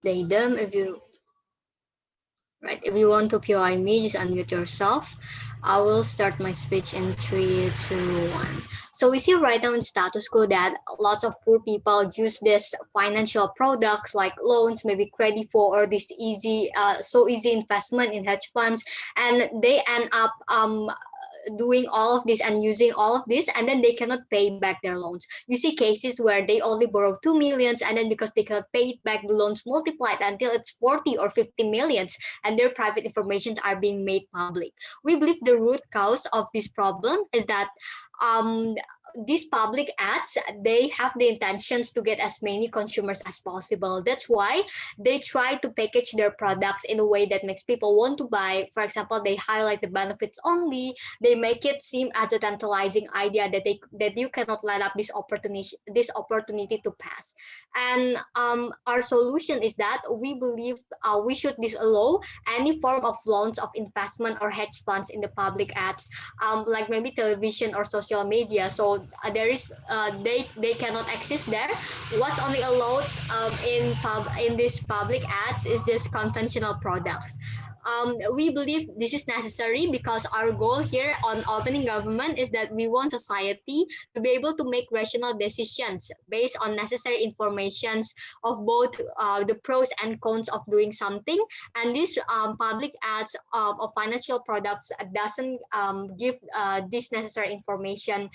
Daydom, if you want to POI me, just unmute yourself. I will start my speech in 3, 2, 1. So we see right now in status quo that lots of poor people use this financial products like loans, maybe credit for, or this easy investment in hedge funds, and they end up doing all of this and using all of this, and then they cannot pay back their loans. You see cases where they only borrow 2 millions, and then because they cannot pay it back, the loans multiplied until it's 40 or 50 millions, and their private information are being made public. We believe the root cause of this problem is that um, these public ads, they have the intentions to get as many consumers as possible. That's why they try to package their products in a way that makes people want to buy. For example, they highlight the benefits only. They make it seem as a tantalizing idea that you cannot let up this opportunity to pass. And our solution is that we believe we should disallow any form of loans of investment or hedge funds in the public ads, like maybe television or social media. So they cannot exist there. What's only allowed in these public ads is just conventional products. We believe this is necessary because our goal here on opening government is that we want society to be able to make rational decisions based on necessary informations of both the pros and cons of doing something. And this public ads of financial products doesn't give this necessary information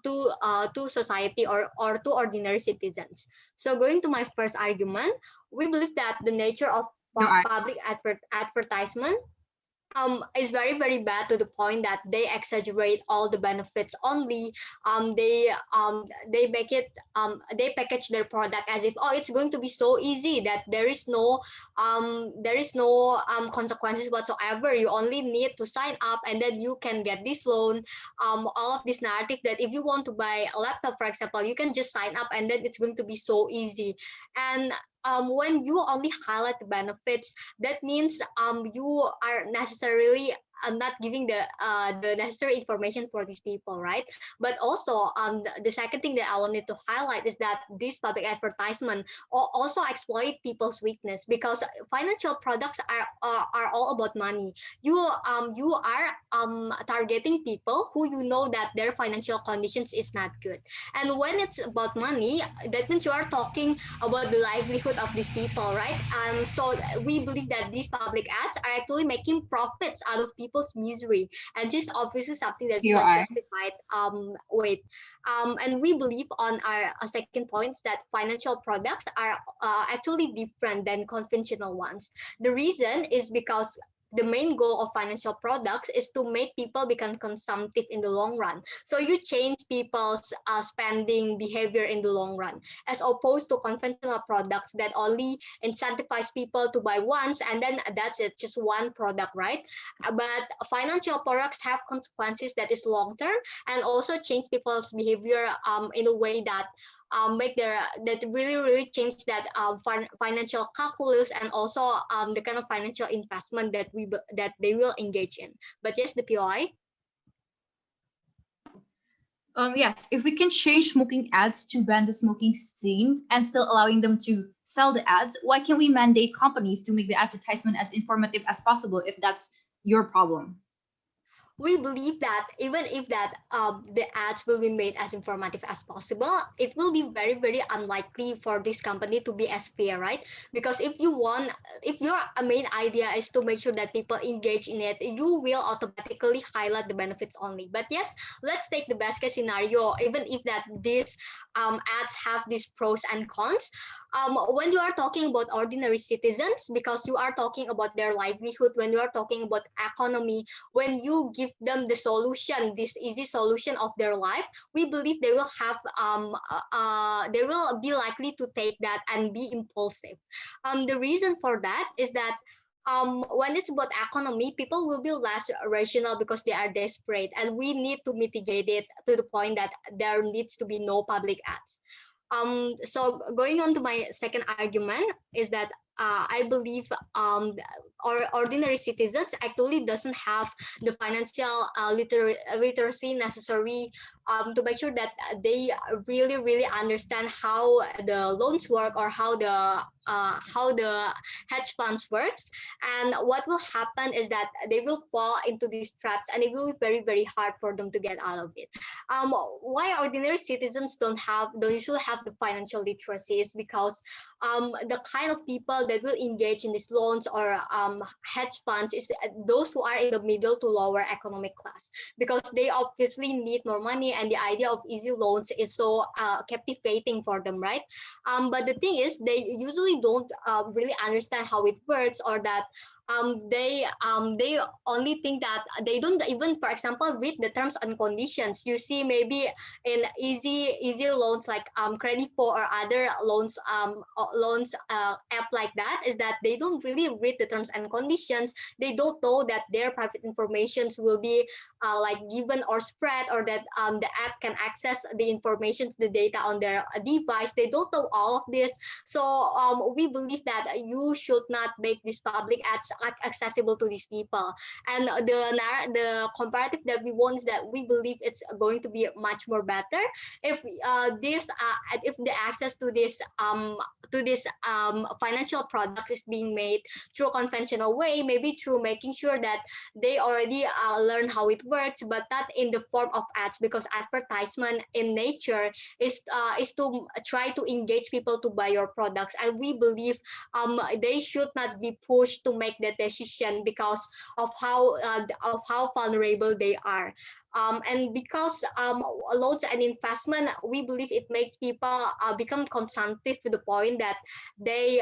to society or to ordinary citizens. So going to my first argument, we believe that the nature of No, I public advertisement is very very bad to the point that they exaggerate all the benefits only. They make it they package their product as if, oh, it's going to be so easy that there is no consequences whatsoever. You only need to sign up and then you can get this loan. All of this narrative that if you want to buy a laptop, for example, you can just sign up and then it's going to be so easy. And when you only highlight the benefits, that means you are necessarily not giving the necessary information for these people, right? But also the second thing that I wanted to highlight is that this public advertisement also exploit people's weakness, because financial products are all about money. You are targeting people who you know that their financial conditions is not good, and when it's about money, that means you are talking about the livelihood of these people, right? So we believe that these public ads are actually making profits out of people's misery, and this is obviously something that's not POI. justified. And we believe on our second points that financial products are actually different than conventional ones. The reason is because the main goal of financial products is to make people become consumptive in the long run. So you change people's spending behavior in the long run, as opposed to conventional products that only incentivize people to buy once and then that's it, just one product, right? But financial products have consequences that is long term and also change people's behavior in a way that that really really change that financial calculus, and also the kind of financial investment that they will engage in. But yes, the POI. Yes, if we can change smoking ads to ban the smoking scene and still allowing them to sell the ads, why can't we mandate companies to make the advertisement as informative as possible if that's your problem? We believe that even if that the ads will be made as informative as possible, it will be very very unlikely for this company to be as fair, right? Because if your main idea is to make sure that people engage in it, you will automatically highlight the benefits only. But yes, let's take the best case scenario. Even if that these ads have these pros and cons, when you are talking about ordinary citizens, because you are talking about their livelihood, when you are talking about economy, when you give them the solution, this easy solution of their life, we believe they will be likely to take that and be impulsive. The reason for that is that when it's about economy, people will be less rational because they are desperate, and we need to mitigate it to the point that there needs to be no public ads. So going on to my second argument is that I believe or ordinary citizens actually doesn't have the financial literacy necessary to make sure that they really understand how the loans work or how the hedge funds works. And what will happen is that they will fall into these traps, and it will be very hard for them to get out of it. Why ordinary citizens don't usually have the financial literacy is because the kind of people that will engage in these loans or hedge funds is those who are in the middle to lower economic class, because they obviously need more money, and the idea of easy loans is so captivating for them, right? But the thing is, they usually don't really understand how it works, or that they only think that they don't even, for example, read the terms and conditions. You see, maybe in easy loans like credit for or other loans app like that, is that they don't really read the terms and conditions. They don't know that their private informations will be like given or spread, or that the app can access the information, the data on their device. They don't know all of this. So we believe that you should not make this public ads accessible to these people. And the comparative that we want is that we believe it's going to be much more better if if the access to this financial product is being made through a conventional way, maybe through making sure that they already learn how it works, but not in the form of ads, because advertisement in nature is to try to engage people to buy your products. And we believe they should not be pushed to make that decision because of how vulnerable they are. And because loans and investment, we believe it makes people become consumptive to the point that they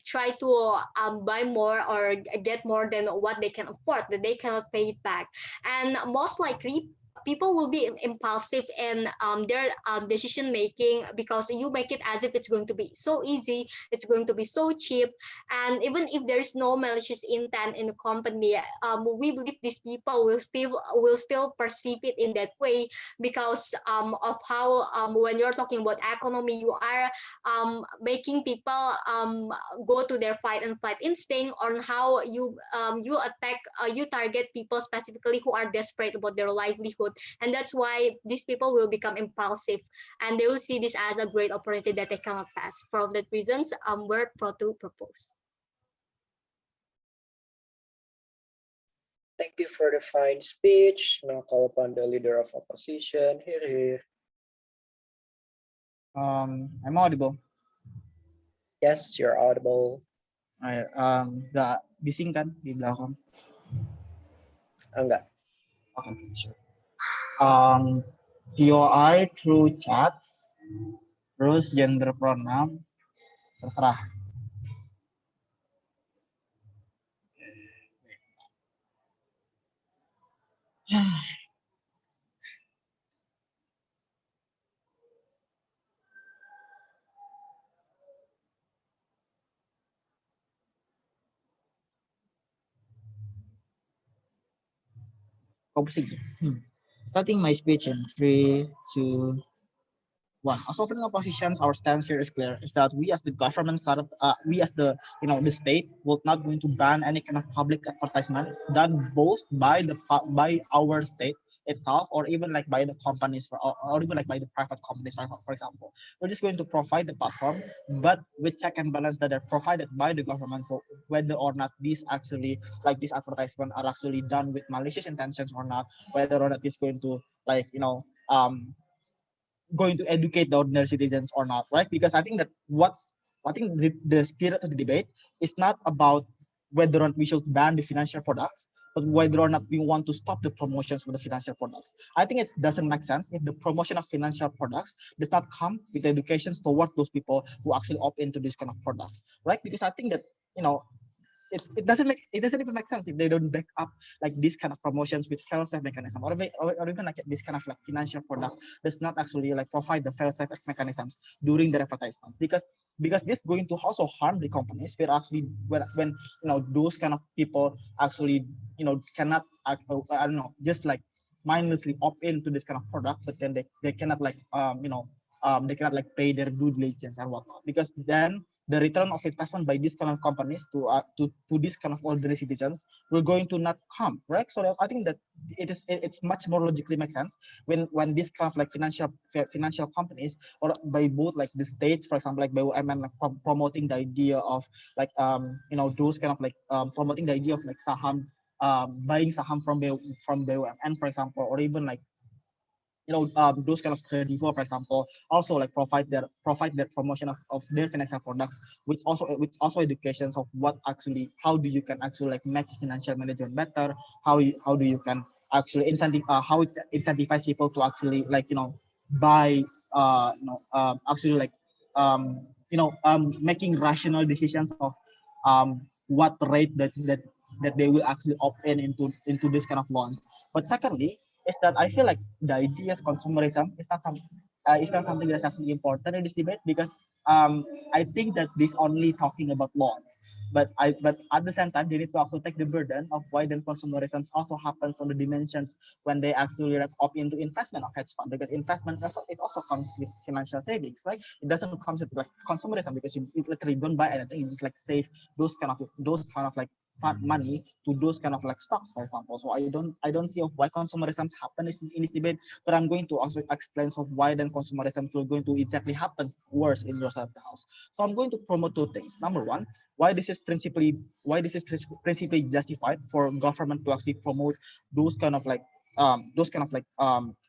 try to buy more or get more than what they can afford, that they cannot pay it back. And most likely, people will be impulsive in their decision making, because you make it as if it's going to be so easy, it's going to be so cheap. And even if there's no malicious intent in the company, we believe these people will still perceive it in that way, because of how when you're talking about economy, you are making people go to their fight and flight instinct, on how you attack, you target people specifically who are desperate about their livelihood. And that's why these people will become impulsive, and they will see this as a great opportunity that they cannot pass. For all that reasons, we're pro to propose. Thank you for the fine speech. Now call upon the leader of opposition. Here. I'm audible. Yes, you're audible. I bising kan di belakang. Enggak. Okay, sure. POI through chat, terus gender pronoun, terserah. Starting my speech in 3, 2, 1. As opening oppositions, our stance here is clear: is that we as the government side of we as the the state will not going to ban any kind of public advertisements done both by our state itself, or even like by the companies, or even like by the private companies, for example. We're just going to provide the platform, but with check and balance that are provided by the government. So whether or not these actually, like these advertisements are actually done with malicious intentions or not, whether or not it's going to like going to educate the ordinary citizens or not, right? Because I think that the spirit of the debate is not about whether or not we should ban the financial products, but whether or not we want to stop the promotions of the financial products. I think it doesn't make sense if the promotion of financial products does not come with education towards those people who actually opt into these kind of products, right? Because I think that it doesn't even make sense if they don't back up like this kind of promotions with fail-safe mechanism, or even like this kind of like financial product does not actually like provide the fail-safe mechanisms during the advertisements, because this going to also harm the companies where actually when those kind of people actually cannot I don't know, just like mindlessly opt into this kind of product, but then they cannot like they cannot like pay their due diligence and whatnot, because then the return of investment by these kind of companies to these kind of ordinary citizens will going to not come, right? So I think that it's much more logically makes sense when this kind of like financial companies, or by both like the states, for example, like BUMN, like promoting the idea of like those kind of like promoting the idea of like saham, buying saham from BUMN, for example, or even like those kind of credivo, for example, also like provide their promotion of their financial products, which also educations of what actually, how do you can actually like make financial management better, how do you can actually how it incentivize people to actually like buy actually like making rational decisions of what rate that they will actually opt into this kind of loans. But secondly, is that I feel like the idea of consumerism is not something that's actually important in this debate, because I think that this only talking about loans, but at the same time they need to also take the burden of why then consumerism also happens on the dimensions when they actually like opt into investment of hedge fund, because investment also, it also comes with financial savings, right? It doesn't come with like consumerism, because you literally don't buy anything, you just like save those kind of like fund money to those kind of like stocks, for example. So I don't see of why consumerism happens in this debate, but I'm going to also explain of why then consumerism is going to exactly happen worse in your side of the house. So I'm going to promote two things. Number one, why this is principally justified for government to actually promote those kind of like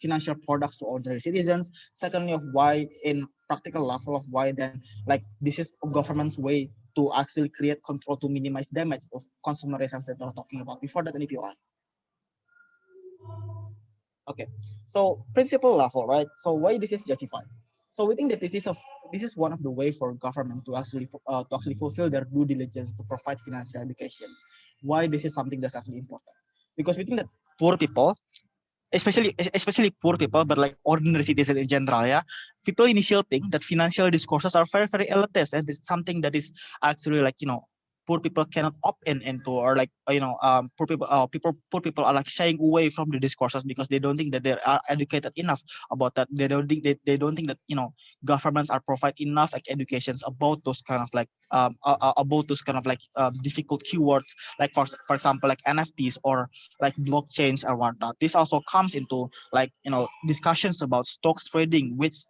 financial products to ordinary citizens. Secondly, of why in practical level of why then like this is a government's way to actually create control to minimize damage of consumerism that we're talking about. Before that, any POI. Okay, so principle level, right? So why this is justified? So we think that this is one of the way for government to actually fulfill their due diligence to provide financial educations. Why this is something that's actually important? Because we think that poor people, especially poor people, but like ordinary citizens in general, yeah, people initially think that financial discourses are very very elitist, and it's something that is actually like poor people cannot opt into, or like poor people are like shying away from the discourses because they don't think that they are educated enough about that. They don't think that governments are provide enough like educations about those kind of like about those kind of like difficult keywords, like for example like NFTs or like blockchains or whatnot. This also comes into like discussions about stocks trading, which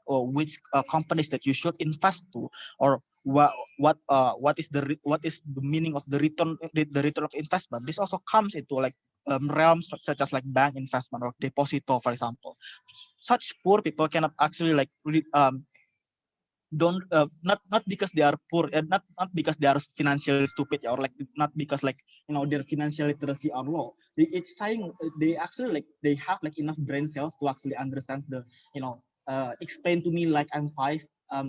companies that you should invest to, or what is the meaning of the return of investment. This also comes into like realms such as like bank investment or deposito, for example. Such poor people cannot actually like don't not because they are poor, not because they are financially stupid, or like not because like their financial literacy are low. It's saying they actually like they have like enough brain cells to actually understand the explain to me like I'm five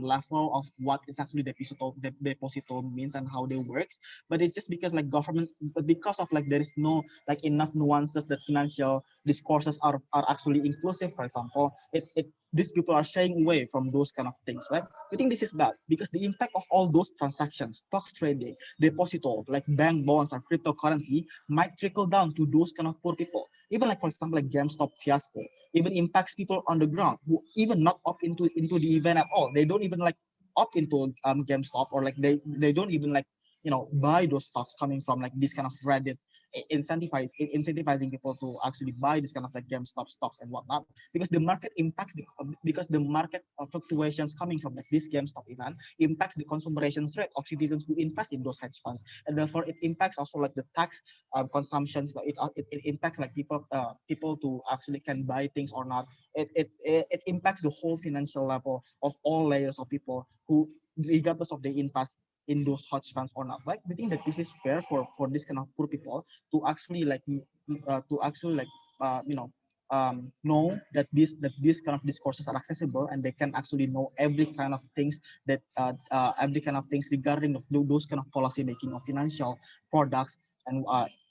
level of what is actually deposito means and how they works. But it's just because like government, but because of like there is no like enough nuances that financial discourses are actually inclusive, for example, it these people are shying away from those kind of things, right? We think this is bad because the impact of all those transactions, stocks trading, deposito, like bank bonds or cryptocurrency, might trickle down to those kind of poor people. Even like, for example, like GameStop fiasco, even impacts people on the ground who even not opt into the event at all. They don't even like opt into GameStop, or like they don't even like buy those stocks coming from like this kind of Reddit incentivizing people to actually buy this kind of like GameStop stocks and whatnot, because the market impacts because the market fluctuations coming from like this GameStop event impacts the consumeration rate of citizens who invest in those hedge funds, and therefore it impacts also like the tax consumptions. It impacts like people to actually can buy things or not. It impacts the whole financial level of all layers of people who, regardless of they invest in those hedge funds or not. Like we think that this is fair for this kind of poor people to actually like to actually like know that these kind of discourses are accessible, and they can actually know every kind of things that every kind of things regarding those kind of policy making of financial products and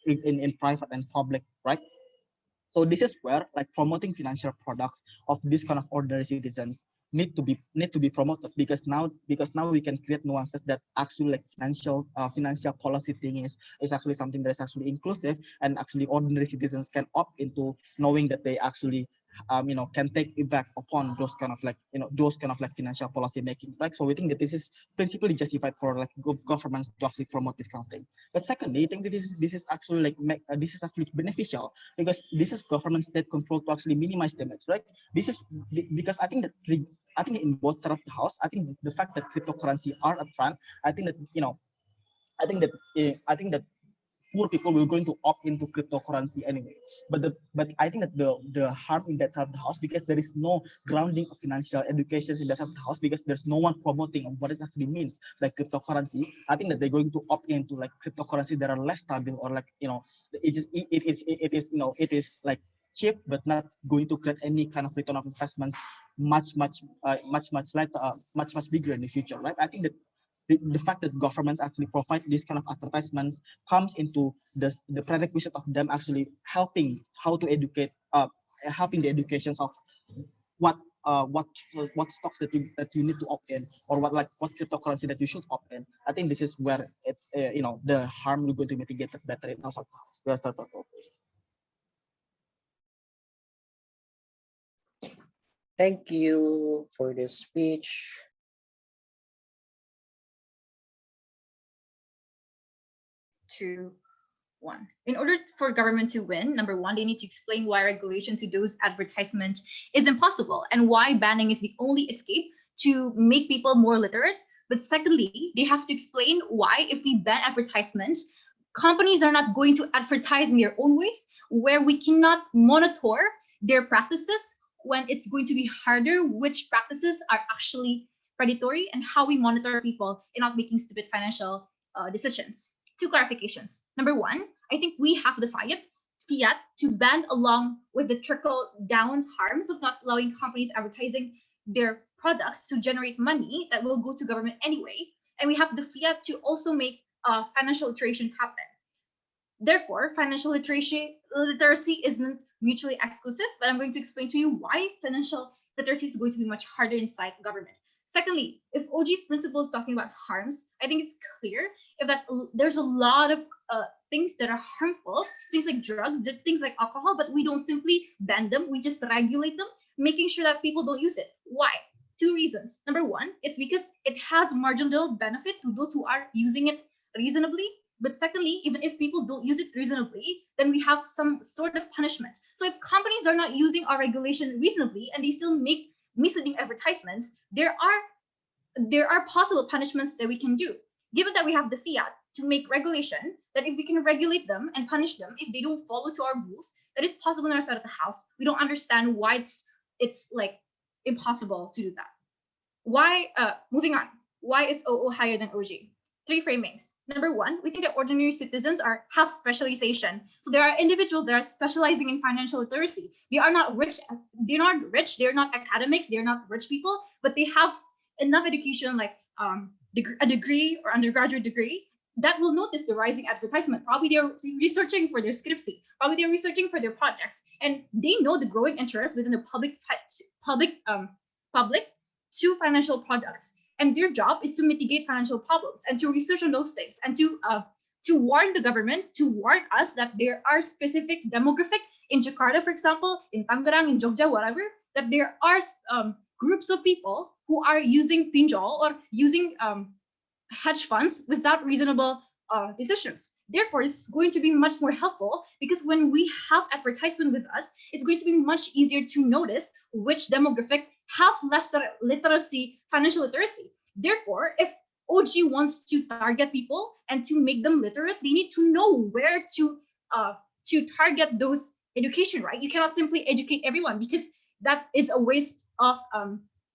in private and public, right? So this is where like promoting financial products of this kind of ordinary citizens need to be promoted, because now we can create nuances that actually like financial policy thing is actually something that is actually inclusive, and actually ordinary citizens can opt into knowing that they actually can take effect upon those kind of financial policy making, right? So we think that this is principally justified for like governments to actually promote this kind of thing. But secondly, I think that this is actually this is actually beneficial because this is government state control to actually minimize damage, right? This is because I think that I think in both sides of the house, I think the fact that cryptocurrency are upfront, I think that I think that poor people will going to opt into cryptocurrency anyway. But I think that the harm in that side of the house, because there is no grounding of financial education in that side of the house, because there's no one promoting on what it actually means like cryptocurrency. I think that they're going to opt into like cryptocurrency that are less stable, or like it is like cheap but not going to create any kind of return of investments much bigger in the future, right? I think that the fact that governments actually provide this kind of advertisements comes into the prerequisite of them actually helping how to educate, helping the educations of what what stocks that you need to opt in, or what cryptocurrency that you should opt in. I think this is where the harm will going to mitigate better in our house. We are start please. Thank you for the speech. 2, 1. In order for government to win, number one, they need to explain why regulation to those advertisements is impossible and why banning is the only escape to make people more literate. But secondly, they have to explain why, if we ban advertisements, companies are not going to advertise in their own ways, where we cannot monitor their practices, when it's going to be harder which practices are actually predatory, and how we monitor people in not making stupid financial decisions. 2 clarifications. Number one, I think we have the fiat to ban along with the trickle down harms of not allowing companies advertising their products to generate money that will go to government anyway. And we have the fiat to also make financial literation happen. Therefore, financial literacy isn't mutually exclusive, but I'm going to explain to you why financial literacy is going to be much harder inside government. Secondly, if OG's principle is talking about harms, I think it's clear if that there's a lot of things that are harmful, things like drugs, things like alcohol, but we don't simply ban them, we just regulate them, making sure that people don't use it. Why? 2 reasons. Number one, it's because it has marginal benefit to those who are using it reasonably. But secondly, even if people don't use it reasonably, then we have some sort of punishment. So if companies are not using our regulation reasonably and they still make misleading advertisements, there are possible punishments that we can do. Given that we have the fiat to make regulation, that if we can regulate them and punish them if they don't follow to our rules, that is possible on our side of the house. We don't understand why it's like impossible to do that. Why? Moving on. Why is OO higher than OG? 3 framings. Number one, we think that ordinary citizens have specialization. So there are individuals that are specializing in financial literacy. They are not rich. They're not rich. They're not academics. They're not rich people, but they have enough education, like a degree or undergraduate degree, that will notice the rising advertisement. Probably they're researching for their scriptsy. Probably they're researching for their projects, and they know the growing interest within the public to financial products. And their job is to mitigate financial problems and to research on those things, and to warn the government, to warn us that there are specific demographic in Jakarta, for example, in Tangerang, in Jogja, whatever, that there are groups of people who are using pinjol or using hedge funds without reasonable decisions. Therefore, it's going to be much more helpful, because when we have advertisement with us, it's going to be much easier to notice which demographic have less literacy, financial literacy. Therefore, if OG wants to target people and to make them literate, they need to know where to target those education, right? You cannot simply educate everyone, because that is a waste of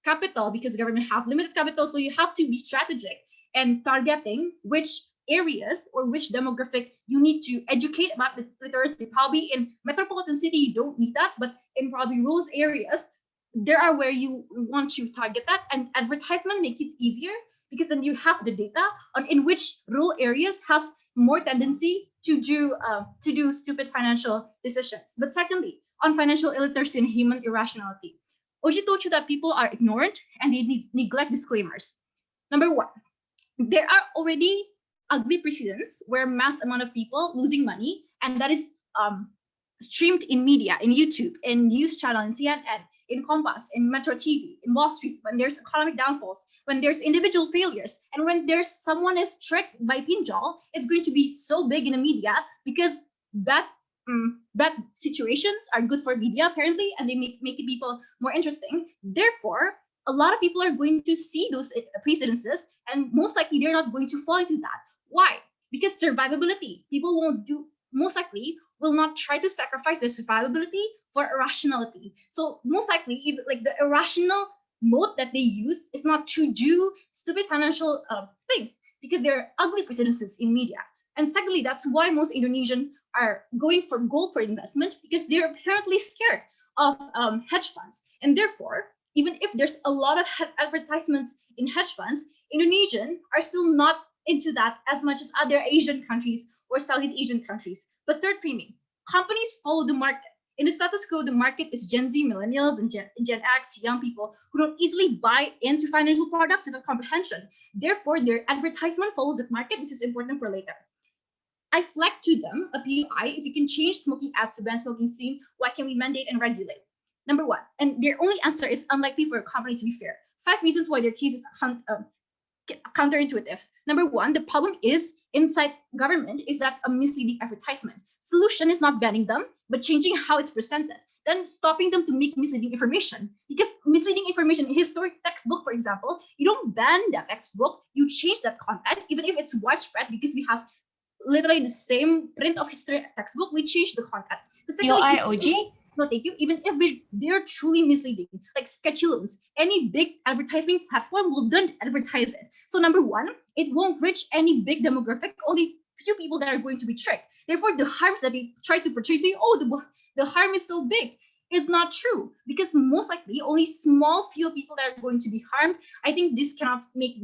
capital, because government have limited capital. So you have to be strategic and targeting which areas or which demographic you need to educate about the literacy. Probably in metropolitan city, you don't need that, but in probably rural areas, there are where you want to target that, and advertisement make it easier, because then you have the data on in which rural areas have more tendency to do stupid financial decisions. But secondly, on financial illiteracy and human irrationality, Oji told you that people are ignorant and they neglect disclaimers. Number one, there are already ugly precedents where mass amount of people losing money, and that is streamed in media, in YouTube, in news channel, in CNN, in Compass, in Metro TV, in Wall Street, when there's economic downfalls, when there's individual failures, and when there's someone is tricked by pinjol, it's going to be so big in the media because that situations are good for media apparently, and they make people more interesting. Therefore, a lot of people are going to see those precedences, and most likely they're not going to fall into that. Why? Because survivability. People won't do, most likely will not try to sacrifice their survivability for irrationality. So most likely, even like the irrational mode that they use is not to do stupid financial things, because there are ugly precedences in media. And secondly, that's why most Indonesian are going for gold for investment, because they're apparently scared of hedge funds. And therefore, even if there's a lot of advertisements in hedge funds, Indonesian are still not into that as much as other Asian countries or Southeast Asian countries. But third, premium. Companies follow the market. In the status quo, the market is Gen Z, millennials, and Gen X, young people who don't easily buy into financial products without comprehension. Therefore, their advertisement follows that market. This is important for later. I flagged to them a PUI. If you can change smoking ads to ban smoking scene, why can't we mandate and regulate? Number one, and their only answer is unlikely for a company to be fair. 5 reasons why their case is counterintuitive. Number one, the problem is inside government is that a misleading advertisement. Solution is not banning them, but changing how it's presented. Then stopping them to make misleading information. Because misleading information in historic textbook, for example, you don't ban that textbook, you change that content, even if it's widespread, because we have literally the same print of history textbook, we change the content. You are OG? No, thank you. Even if they're truly misleading, like sketchy loans, any big advertising platform will don't advertise it. So number one, it won't reach any big demographic, only few people that are going to be tricked. Therefore, the harms that they try to portray to you, oh, the harm is so big, is not true, because most likely only small few people that are going to be harmed. I think this cannot make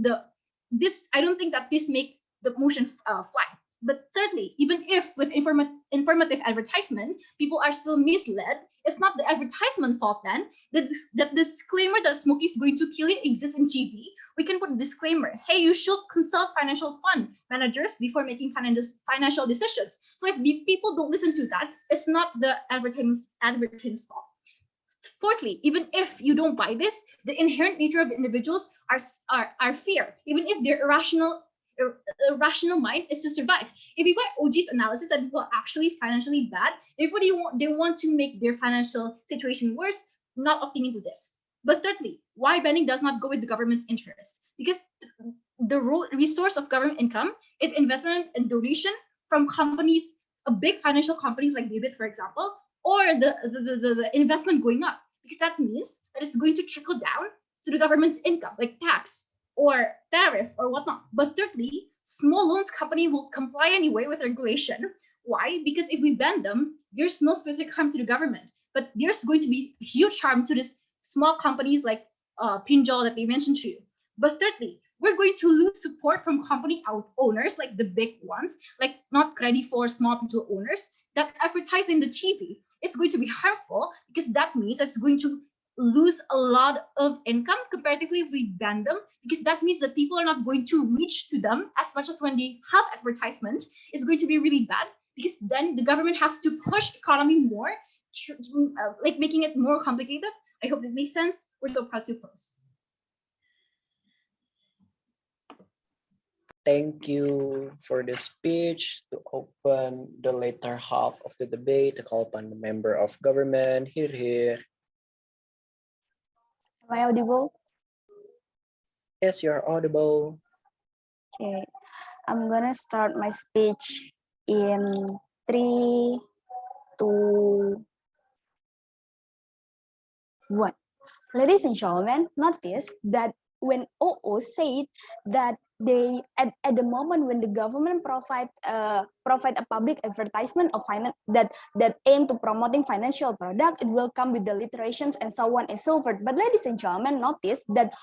I don't think that this make the motion fly. But thirdly, even if with informative advertisement, people are still misled, it's not the advertisement fault then. The disclaimer that smoking is going to kill you exists in TV. We can put a disclaimer, hey, you should consult financial fund managers before making financial decisions. So if people don't listen to that, it's not the advertisement's fault. Fourthly, even if you don't buy this, the inherent nature of individuals are fear, even if they're irrational mind is to survive. If you buy OG's analysis that people are actually financially bad, therefore they want to make their financial situation worse, not opting into this. But thirdly, why banning does not go with the government's interests? Because the resource of government income is investment and donation from companies, big financial companies like David, for example, or the investment going up. Because that means that it's going to trickle down to the government's income, like tax or tariff or whatnot. But thirdly, small loans company will comply anyway with regulation. Why? Because if we ban them, there's no specific harm to the government, but there's going to be huge harm to this small companies like Pinjol that they mentioned to you. But thirdly, we're going to lose support from company owners like the big ones, like not ready for small Pinjol owners that advertise in the TV. It's going to be harmful because that means it's going to lose a lot of income comparatively if we ban them, because that means that people are not going to reach to them as much as when they have advertisement. It's going to be really bad, because then the government has to push economy more, like making it more complicated. I hope that makes sense. We're so proud to close. Thank you for the speech. To open the later half of the debate, to call upon the member of government. Here. Am I audible? Yes, you're audible. Okay, I'm gonna start my speech in 3, 2, 1. Ladies and gentlemen, notice that when OO said that they at the moment when the government provide a public advertisement of finance that aim to promoting financial product, it will come with the literations and so on and so forth. But ladies and gentlemen, notice that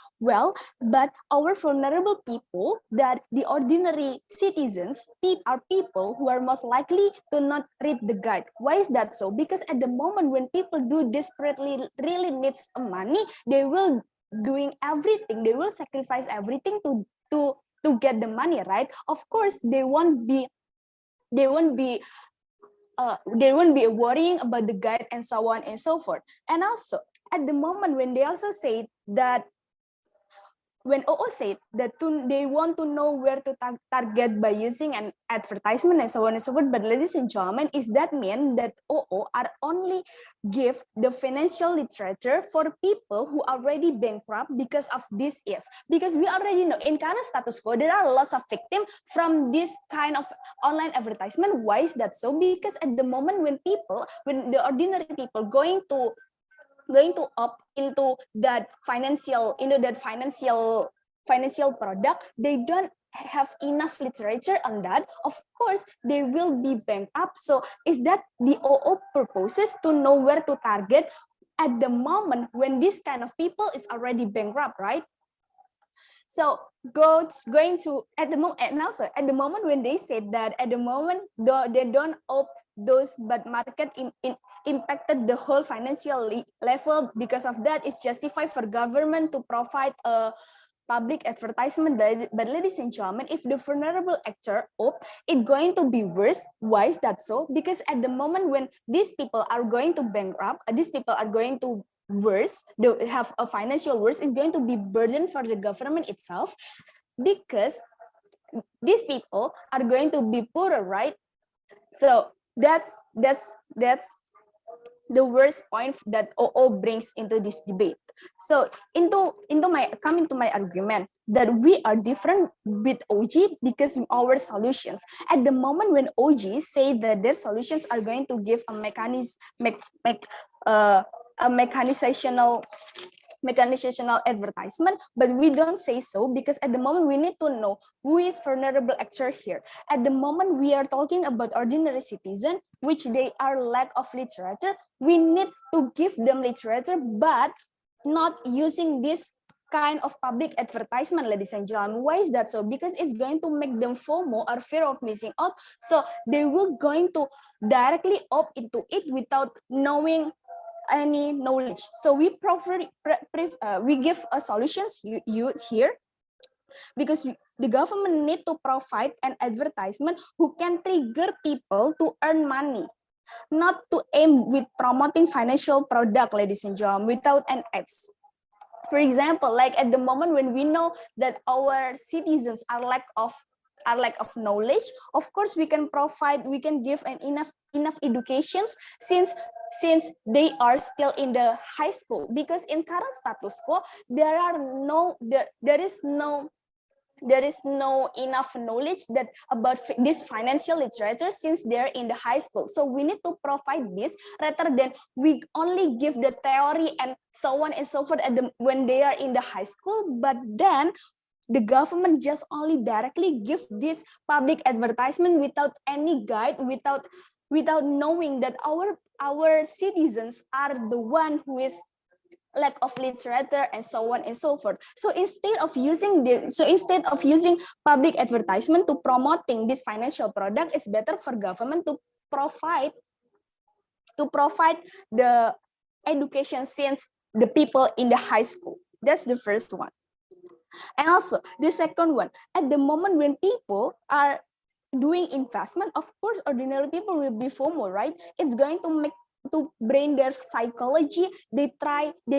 but our vulnerable people, that the ordinary citizens, are people who are most likely to not read the guide. Why is that so? Because at the moment when people do desperately really needs money, they will doing everything, they will sacrifice everything to get the money, right? Of course, they won't be worrying about the guide and so on and so forth. And also at the moment when they also say that when OO said that they want to know where to target by using an advertisement and so on and so forth, but ladies and gentlemen, is that mean that OO are only give the financial literature for people who already bankrupt because of this? Yes, because we already know in current status quo there are lots of victims from this kind of online advertisement. Why is that so? Because at the moment when the ordinary people going to opt into that financial product, they don't have enough literature on that. Of course they will be bankrupt. So is that the OO purposes to know where to target at the moment when this kind of people is already bankrupt, right? So going to at the moment, and also at the moment when they said that at the moment they don't opt those, but market impacted the whole financial level. Because of that, it's justified for government to provide a public advertisement. But ladies and gentlemen, if the vulnerable actor opt, it's going to be worse. Why is that so? Because at the moment when these people are going to bankrupt, these people are going to worse, they have a financial worse, is going to be burden for the government itself, because these people are going to be poorer, right? So that's the worst point that OO brings into this debate. So coming to my argument that we are different with OG because our solutions at the moment when OG say that their solutions are going to give a mechanizational advertisement, but we don't say so because at the moment we need to know who is vulnerable actor here. At the moment we are talking about ordinary citizen, which they are lack of literature. We need to give them literature, but not using this kind of public advertisement, ladies and gentlemen. Why is that so? Because it's going to make them FOMO, or fear of missing out. So they will going to directly opt into it without knowing any knowledge. So we we give a solutions you here, because the government need to provide an advertisement who can trigger people to earn money, not to aim with promoting financial product, ladies and gentlemen, without an ads. For example, like at the moment when we know that our citizens are lack of knowledge, of course we can give an enough educations since they are still in the high school. Because in current status quo there is no enough knowledge that about this financial literature since they're in the high school. So we need to provide this rather than we only give the theory and so on and so forth when they are in the high school, but then the government just only directly give this public advertisement without any guide, without knowing that our citizens are the one who is lack of literature and so on and so forth. So instead of using public advertisement to promoting this financial product, it's better for government to provide the education since the people in the high school. That's the first one. And also the second one, at the moment when people are doing investment, of course ordinary people will be FOMO, right? It's going to brain their psychology. They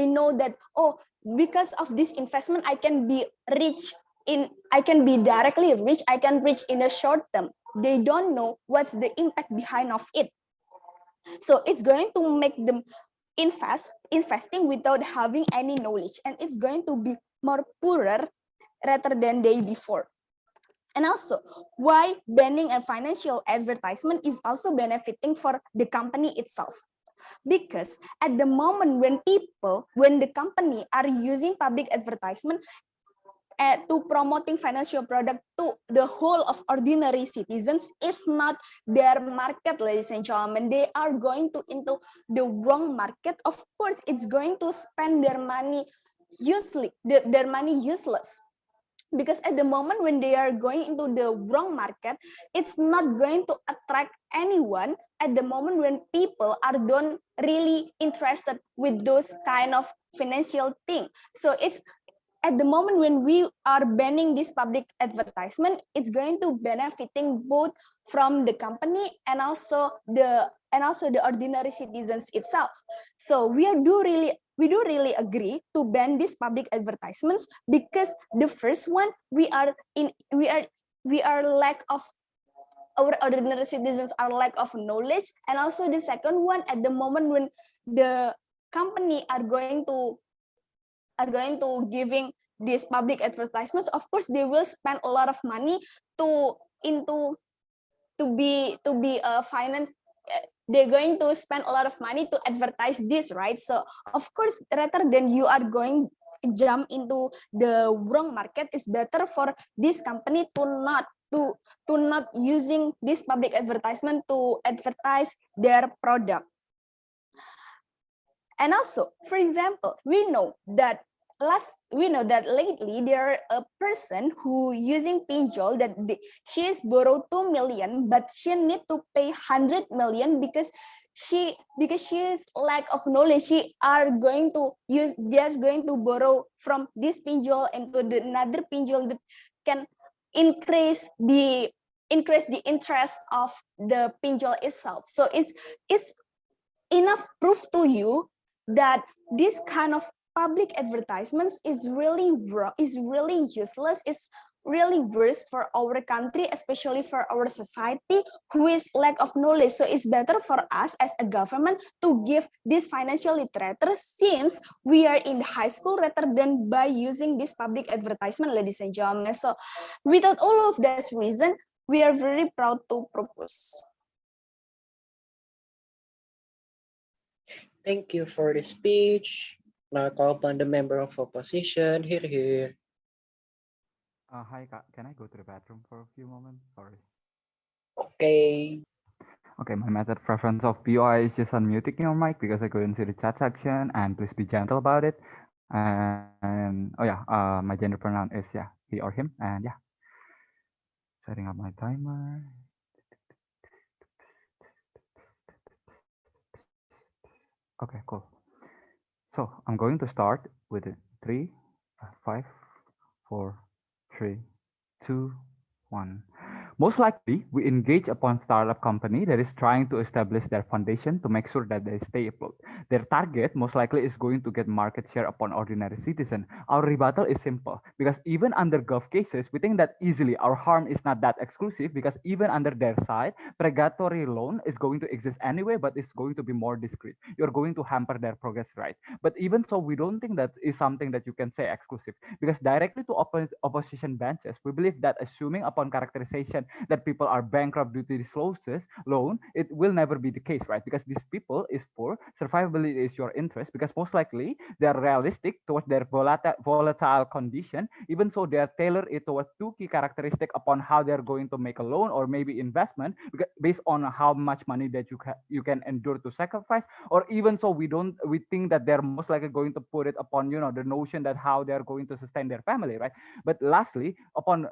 know that, oh, because of this investment I can be directly rich, I can reach in a short term. They don't know what's the impact behind of it. So it's going to make them investing without having any knowledge, and it's going to be more poorer rather than day before. And also, why banning a financial advertisement is also benefiting for the company itself. Because at the moment when the company are using public advertisement to promoting financial product to the whole of ordinary citizens, is not their market, ladies and gentlemen. They are going into the wrong market. Of course, it's going to spend their money useless. Because at the moment when they are going into the wrong market, it's not going to attract anyone at the moment when people are don't really interested with those kind of financial thing. So at the moment when we are banning this public advertisement, it's going to benefiting both from the company and also the ordinary citizens itself. So we do really agree to ban these public advertisements, because the first one, we are lack of, our ordinary citizens are lack of knowledge, and also the second one, at the moment when the company are going to giving these public advertisements, of course they will spend a lot of money to into to be a finance. They're going to spend a lot of money to advertise this, right? So of course, rather than you are going jump into the wrong market, it's better for this company to not using this public advertisement to advertise their product. And also, for example, we know that lately there are a person who using pinjol that she is borrowed 2 million, but she need to pay 100 million because she is lack of knowledge. They are going to borrow from this pinjol into the another pinjol that can increase the interest of the pinjol itself. So it's enough proof to you that this kind of public advertisements is really useless. It's really worse for our country, especially for our society who is lack of knowledge. So it's better for us as a government to give this financial literature since we are in high school, rather than by using this public advertisement, ladies and gentlemen. So without all of this reason, we are very proud to propose. Thank you for the speech. Now call upon the member of opposition. Here. Hi, can I go to the bathroom for a few moments? Sorry. Okay. Okay, my method preference of POI is just unmuting your mic because I couldn't see the chat section, and please be gentle about it. And oh yeah, my gender pronoun is he or him, and setting up my timer. Okay, cool. So I'm going to start with 3, 5, 4, 3, 2, 1. Most likely, we engage upon startup company that is trying to establish their foundation to make sure that they stay afloat. Their target most likely is going to get market share upon ordinary citizen. Our rebuttal is simple because even under gov cases, we think that easily our harm is not that exclusive because even under their side, predatory loan is going to exist anyway, but it's going to be more discreet. You're going to hamper their progress, right? But even so, we don't think that is something that you can say exclusive because directly to opposition benches, we believe that assuming upon characterization that people are bankrupt due to this loan, it will never be the case, right? Because these people is poor, survivability is your interest, because most likely they are realistic towards their volatile condition. Even so, they are tailored it towards 2 key characteristics upon how they're going to make a loan or maybe investment, based on how much money that you can endure to sacrifice. Or even so, we think that they're most likely going to put it upon the notion that how they're going to sustain their family, right? But lastly, upon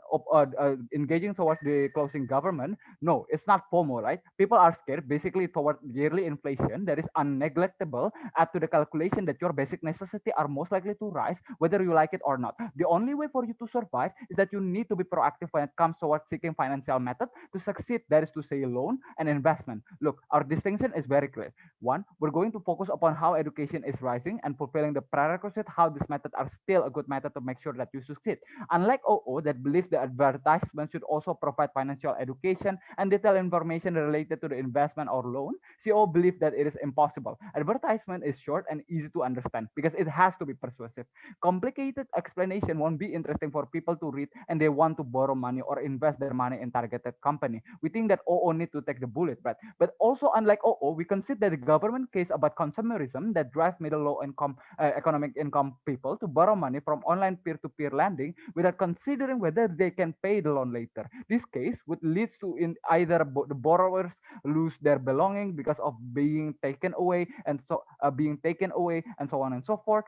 engaging towards the closing government, no, it's not FOMO, right? People are scared basically toward yearly inflation that is unneglectable, add to the calculation that your basic necessity are most likely to rise whether you like it or not. The only way for you to survive is that you need to be proactive when it comes towards seeking financial method to succeed, that is to say loan and investment. Look, our distinction is very clear. One, we're going to focus upon how education is rising and fulfilling the prerequisite, how this method are still a good method to make sure that you succeed. Unlike OO that believes the advertisement should also provide financial education and detailed information related to the investment or loan, CO believes that it is impossible. Advertisement is short and easy to understand because it has to be persuasive. Complicated explanation won't be interesting for people to read and they want to borrow money or invest their money in targeted company. We think that OO need to take the bullet, right? But also unlike OO, we consider the government case about consumerism that drive middle low income economic income people to borrow money from online peer-to-peer lending without considering whether they can pay the loan later. This case case would lead to in either the borrowers lose their belonging because of being taken away and so on and so forth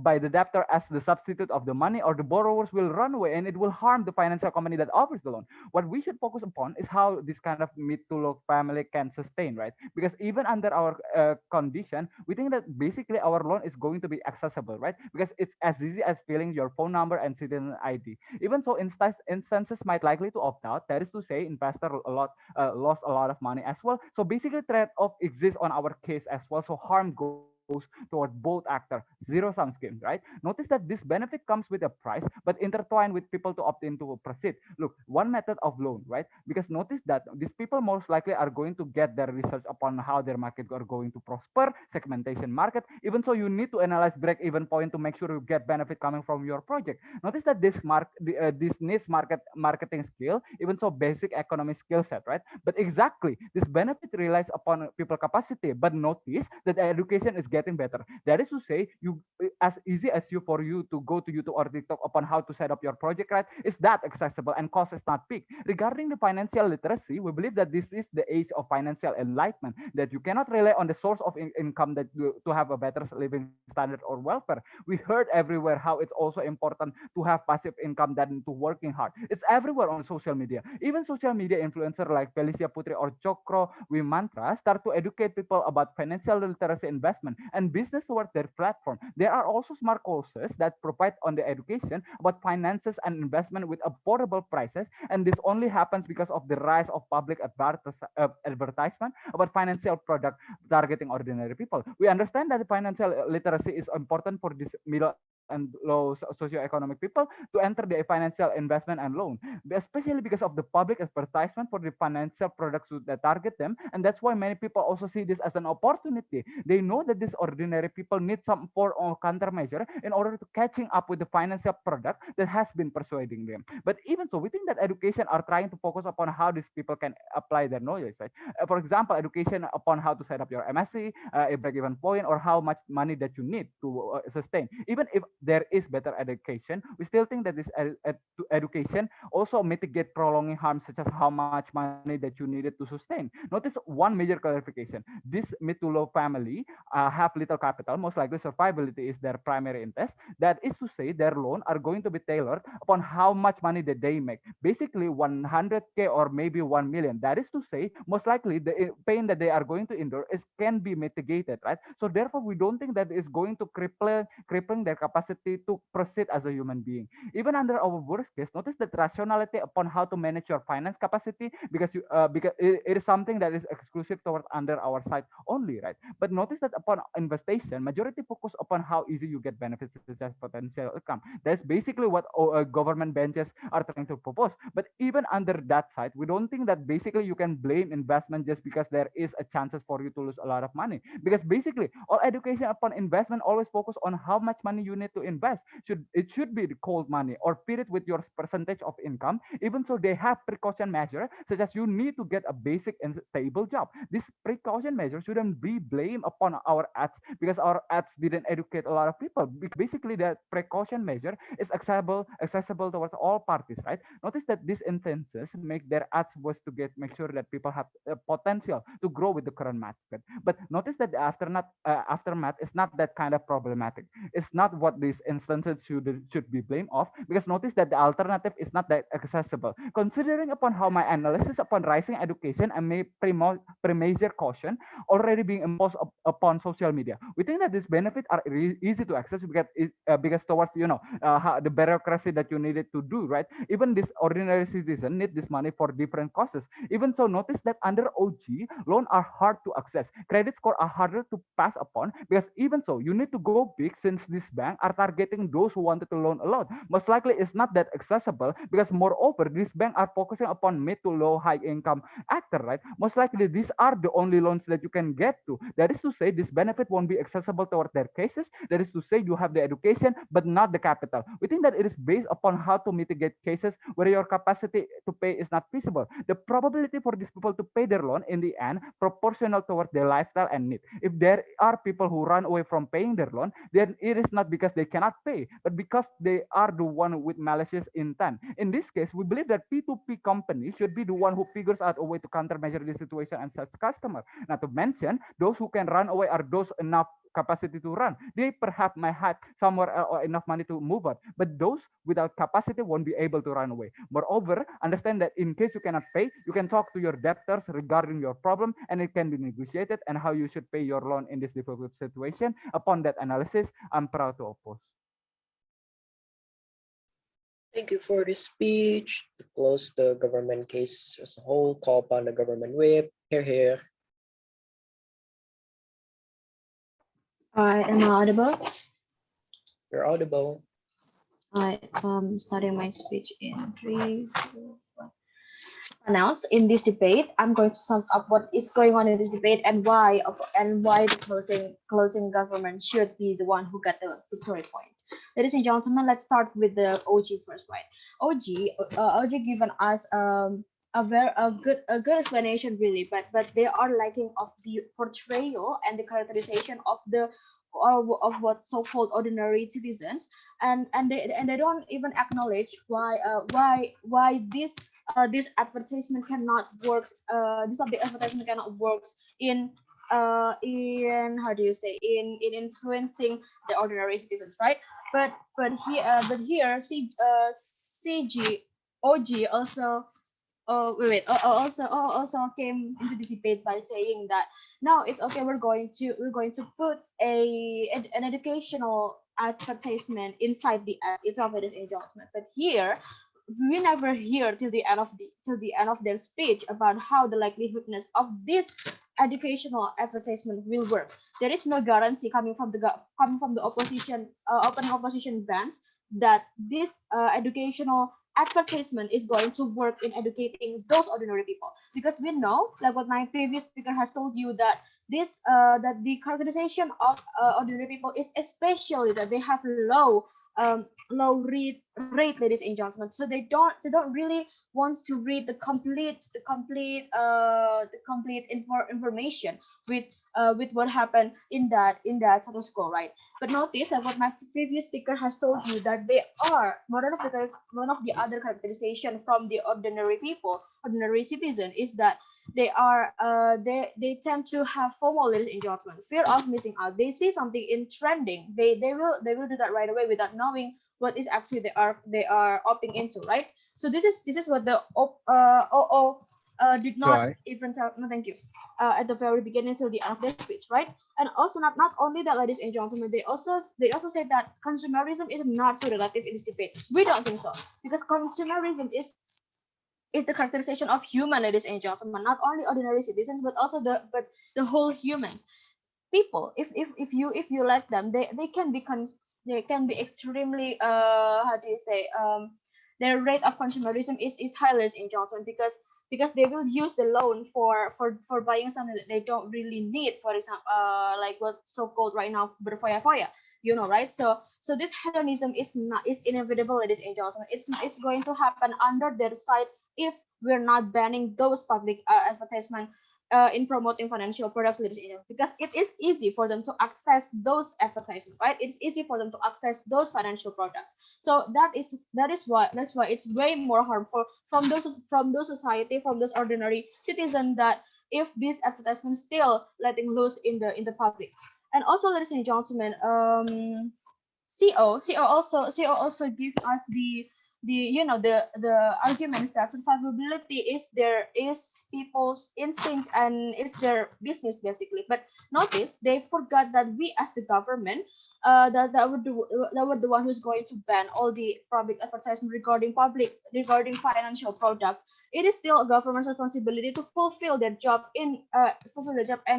by the debtor as the substitute of the money, or the borrowers will run away and it will harm the financial company that offers the loan. What we should focus upon is how this kind of mid to low family can sustain, right? Because even under our condition, we think that basically our loan is going to be accessible, right? Because it's as easy as filling your phone number and citizen ID. Even so, instances might likely to opt out. That is to say, investor lost a lot of money as well. So basically, trade-off exists on our case as well. So harm goes toward both actor, zero sum scheme, right? Notice that this benefit comes with a price, but intertwined with people to opt in to proceed. Look, one method of loan, right? Because notice that these people most likely are going to get their research upon how their market are going to prosper, segmentation market. Even so, you need to analyze break-even point to make sure you get benefit coming from your project. Notice that this needs marketing skill, even so basic economic skill set, right? But exactly, this benefit relies upon people capacity. But notice that the education is getting better. That is to say, you as easy as you for you to go to YouTube or TikTok upon how to set up your project, right? Is that accessible and cost is not big. Regarding the financial literacy, we believe that this is the age of financial enlightenment. That you cannot rely on the source of income that to have a better living standard or welfare. We heard everywhere how it's also important to have passive income than to working hard. It's everywhere on social media. Even social media influencer like Felicia Putri or Chokro Wimantra start to educate people about financial literacy, investment, and business toward their platform. There are also smart courses that provide on the education about finances and investment with affordable prices, and this only happens because of the rise of public advertisement about financial product targeting ordinary people. We understand that financial literacy is important for this middle and low socioeconomic people to enter the financial investment and loan, especially because of the public advertisement for the financial products that target them. And that's why many people also see this as an opportunity. They know that these ordinary people need some form of countermeasure in order to catching up with the financial product that has been persuading them. But even so, we think that education are trying to focus upon how these people can apply their knowledge, right? For example, education upon how to set up your MSc, a break-even point, or how much money that you need to sustain. Even if there is better education, we still think that this education also mitigate prolonging harm, such as how much money that you needed to sustain. Notice one major clarification: this mid to low family have little capital. Most likely, survivability is their primary interest. That is to say, their loan are going to be tailored upon how much money that they make. Basically, 100K or maybe 1 million. That is to say, most likely the pain that they are going to endure is can be mitigated, right? So therefore, we don't think that is going to crippling their capacity to proceed as a human being. Even under our worst case, notice that rationality upon how to manage your finance capacity, because it is something that is exclusive towards under our side only, right? But notice that upon investation, majority focus upon how easy you get benefits such as potential income. That's basically what government benches are trying to propose. But even under that side, we don't think that basically you can blame investment just because there is a chances for you to lose a lot of money. Because basically all education upon investment always focus on how much money you need to invest. It should be the cold money or paid with your percentage of income. Even so, they have precaution measure such as you need to get a basic and stable job. This precaution measure shouldn't be blamed upon our ads because our ads didn't educate a lot of people. Basically, that precaution measure is accessible towards all parties, right? Notice that these instances make their ads was to make sure that people have potential to grow with the current market. But notice that the aftermath is not that kind of problematic. It's not what these instances should be blamed of, because notice that the alternative is not that accessible. Considering upon how my analysis upon rising education and pre-major caution already being imposed upon social media, we think that these benefits are easy to access because towards the bureaucracy that you needed to do, right? Even this ordinary citizen need this money for different causes. Even so, notice that under OG, loan are hard to access. Credit score are harder to pass upon because even so, you need to go big since this bank are targeting those who wanted to loan a lot. Most likely, it's not that accessible because moreover, these banks are focusing upon mid to low high income actor, right? Most likely, these are the only loans that you can get to. That is to say, this benefit won't be accessible toward their cases. That is to say, you have the education but not the capital. We think that it is based upon how to mitigate cases where your capacity to pay is not feasible. The probability for these people to pay their loan in the end proportional toward their lifestyle and need. If there are people who run away from paying their loan, then it is not because they cannot pay, but because they are the one with malicious intent. In this case, we believe that P2P companies should be the one who figures out a way to countermeasure this situation and such customer. Not to mention, those who can run away are those enough capacity to run. They perhaps might have somewhere or enough money to move out, but those without capacity won't be able to run away. Moreover, understand that in case you cannot pay, you can talk to your debtors regarding your problem, and it can be negotiated and how you should pay your loan in this difficult situation. Upon that analysis, I'm proud to oppose. Thank you for the speech. To close the government case as a whole, call upon the government whip. Here. Am I audible? You're audible. I starting my speech in 3, 2, 1. Announced in this debate, I'm going to sum up what is going on in this debate and why the closing government should be the one who got the victory point. Ladies and gentlemen, let's start with the OG first, right? OG given us a good explanation really, but they are lacking of the portrayal and the characterization of the of what so-called ordinary citizens, and they don't even acknowledge why this advertisement cannot works this public advertisement cannot works in how do you say in influencing the ordinary citizens, right? But here CG OG also also came into the debate by saying that no, it's okay, we're going to put an educational advertisement inside the ads itself, it is endorsement. But here we never hear till the end of their speech about how the likeliness of this educational advertisement will work. There is no guarantee coming from the opposition opening opposition bands that this educational advertisement is going to work in educating those ordinary people, because we know, like what my previous speaker has told you, that that the characterization of ordinary people is especially that they have low read rate, ladies and gentlemen. So they don't really want to read the complete information with what happened in that status quo, right? But notice that what my previous speaker has told you, that they are one of the other characterization from the ordinary citizen, is that they tend to have FOMO, ladies and gentlemen, fear of missing out. They see something in trending, they will do that right away without knowing what is actually they are opting into, right? So this is what the OO did not Joy. even tell. No, thank you. At the very beginning till the end of their speech, right? And also not only that, ladies and gentlemen, they also said that consumerism is not so relative in this debate. We don't think so, because consumerism is the characterization of human, ladies and gentlemen, not only ordinary citizens, but also the whole humans. People, if you let them, they can be extremely how do you say their rate of consumerism is high, ladies and gentlemen, because they will use the loan for buying something that they don't really need, for example, like what so-called right now berfoya-foya, right? So this hedonism is inevitable, ladies and gentlemen. It's going to happen under their side if we're not banning those public advertisement in promoting financial products, ladies and gentlemen, because it is easy for them to access those advertisements, right? It's easy for them to access those financial products. So that's why it's way more harmful from those society, from those ordinary citizens, that if this advertisement still letting loose in the public. And also, ladies and gentlemen, CO also give us the arguments that survivability is people's instinct and it's their business basically. But notice they forgot that we as the government that were the one who's going to ban all the public advertisement regarding financial products. It is still a government's responsibility to fulfill their job and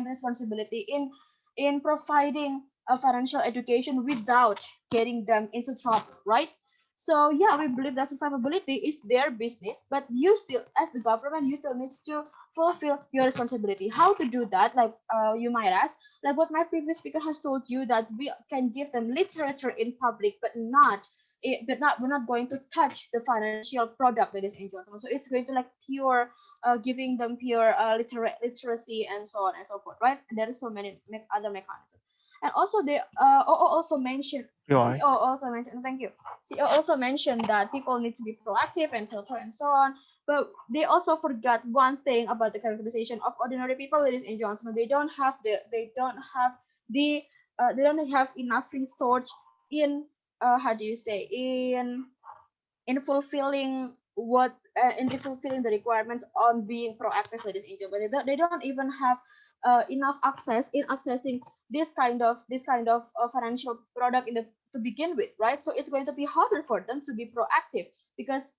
responsibility in providing a financial education without getting them into trouble, right? So yeah, we believe that survivability is their business, but you still, as the government, you still needs to fulfill your responsibility. How to do that? Like you might ask, like what my previous speaker has told you, that we can give them literature in public, but we're not going to touch the financial product that is in gentlemen. So it's going to like pure giving them pure literacy and so on and so forth, right? And there is so many other mechanisms. And also they also mentioned Why? CEO also mentioned, thank you. CEO also mentioned that people need to be proactive and so on and so on. But they also forgot one thing about the characterization of ordinary people, ladies and gentlemen. They don't have enough research in how do you say, in fulfilling fulfilling the requirements on being proactive, ladies and gentlemen. They don't even have enough access in accessing this kind of financial product to begin with, right? So it's going to be harder for them to be proactive because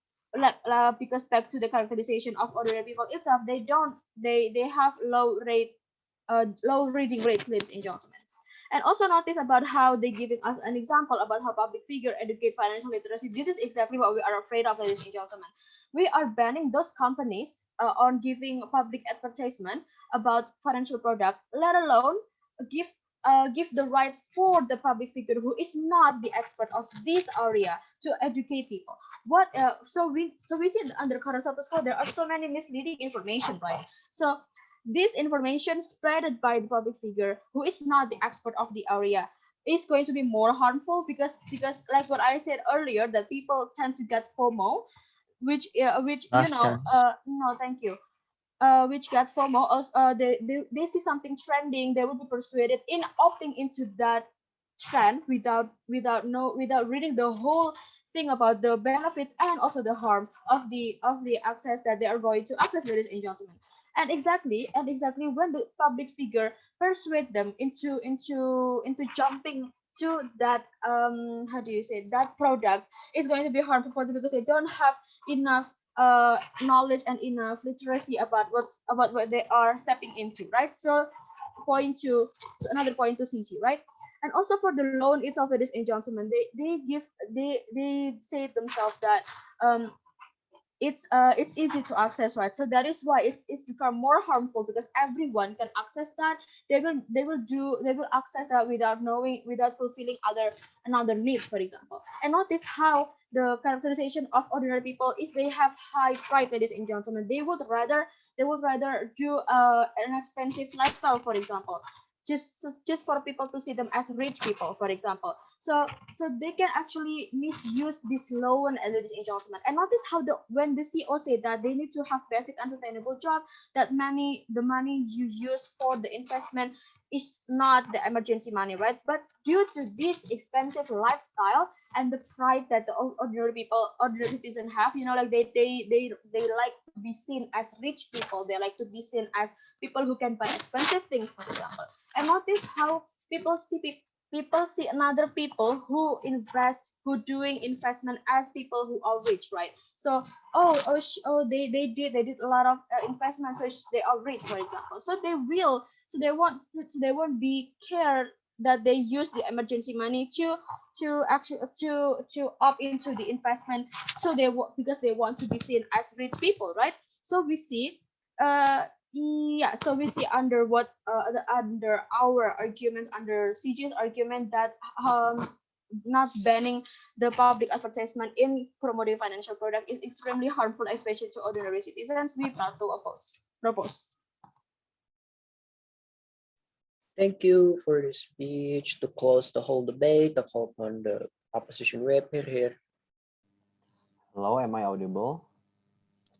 because back to the characterization of ordinary people itself, they have low reading rates, ladies and gentlemen. And also notice about how they giving us an example about how public figure educate financial literacy. This is exactly what we are afraid of, ladies and gentlemen. We are banning those companies on giving public advertisement about financial product, let alone give give the right for the public figure who is not the expert of this area to educate people. So we see under current status quo there are so many misleading information, right? So this information spreaded by the public figure who is not the expert of the area is going to be more harmful because like what I said earlier, that people tend to get FOMO, which Last chance. no, thank you. Which get FOMO, they see something trending, they will be persuaded in opting into that trend without reading the whole thing about the benefits and also the harm of the access that they are going to access, ladies and gentlemen. And exactly when the public figure persuade them into jumping to that how do you say, that product is going to be harmful for them because they don't have enough knowledge and enough literacy about what they are stepping into, right? So another point to CG, right? And also for the loan itself, ladies and gentlemen, they say themselves that um it's easy to access, right? So that is why it's become more harmful because everyone can access that. They will access that without knowing, without fulfilling another needs, for example. And notice how the characterization of ordinary people is they have high pride, ladies and gentlemen. They would rather do an expensive lifestyle, for example, just for people to see them as rich people, for example. So they can actually misuse this loan, ladies and gentlemen. And notice how when the CEO said that they need to have basic and sustainable job, that the money you use for the investment is not the emergency money, right? But due to this expensive lifestyle and the pride that the ordinary citizens have, like they like to be seen as rich people. They like to be seen as people who can buy expensive things, for example. And notice how people see another people who invest, who doing investment as people who are rich, right? So they did a lot of investment, so they are rich, for example. So they won't be cared that they use the emergency money to actually to opt into the investment, because they want to be seen as rich people, right? So we see uh yeah, so we see under under our argument, under CG's argument, that not banning the public advertisement in promoting financial product is extremely harmful, especially to ordinary citizens. We plan to propose. Thank you for the speech. To close the whole debate, the call upon the opposition whip here. Hello, am I audible?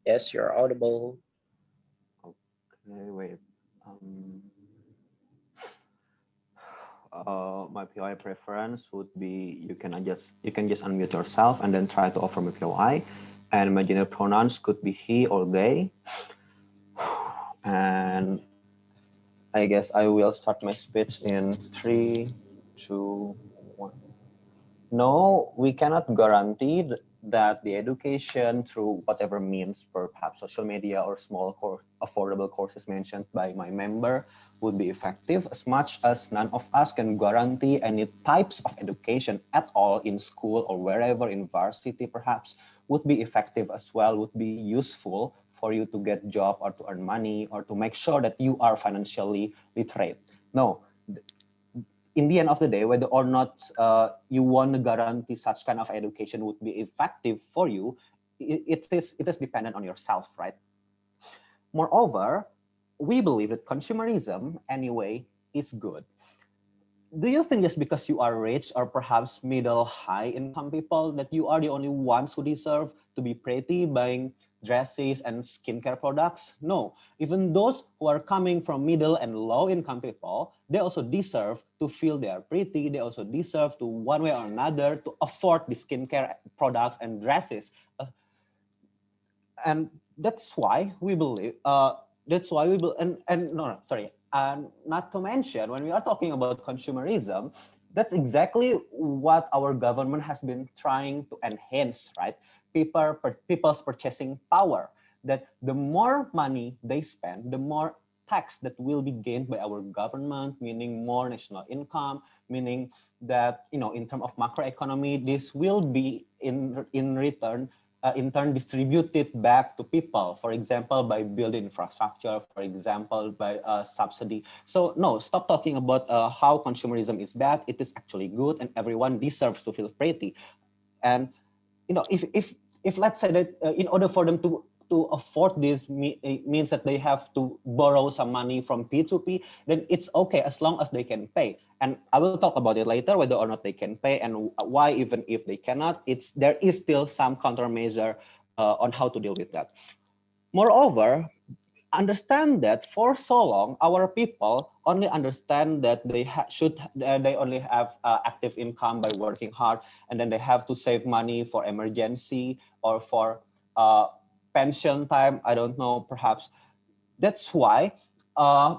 Yes, you're audible. Okay, wait. My POI preference would be you can just unmute yourself and then try to offer my POI. And my gender pronouns could be he or they. And I guess I will start my speech in 3, 2, 1. No, we cannot guarantee that the education through whatever means, perhaps social media or small affordable courses mentioned by my member, would be effective, as much as none of us can guarantee any types of education at all in school or wherever, in varsity perhaps, would be effective as well, would be useful for you to get job or to earn money or to make sure that you are financially literate. No, in the end of the day, whether or not you want to guarantee such kind of education would be effective for you, it is dependent on yourself, right? Moreover, we believe that consumerism anyway is good. do you think just because you are rich or perhaps middle high income people that you are the only ones who deserve to be pretty buying dresses and skincare products? No, even those who are coming from middle and low income people, they also deserve to feel they are pretty. They also deserve to one way or another to afford the skincare products and dresses. And that's why we believe and no, sorry, and not to mention when we are talking about consumerism, that's exactly what our government has been trying to enhance, right? People's purchasing power, that the more money they spend, the more tax that will be gained by our government, meaning more national income, meaning that, in terms of macroeconomy, this will be in turn distributed back to people, for example, by building infrastructure, for example, by subsidy. So no, stop talking about how consumerism is bad. It is actually good, and everyone deserves to feel pretty. And if let's say that in order for them to afford this means that they have to borrow some money from P2P, then it's okay as long as they can pay. And I will talk about it later, whether or not they can pay and why, even if they cannot, there is still some countermeasure on how to deal with that. Moreover, understand that for so long our people only understand that they only have active income by working hard, and then they have to save money for emergency or for uh, pension time, I don't know, perhaps. That's why uh,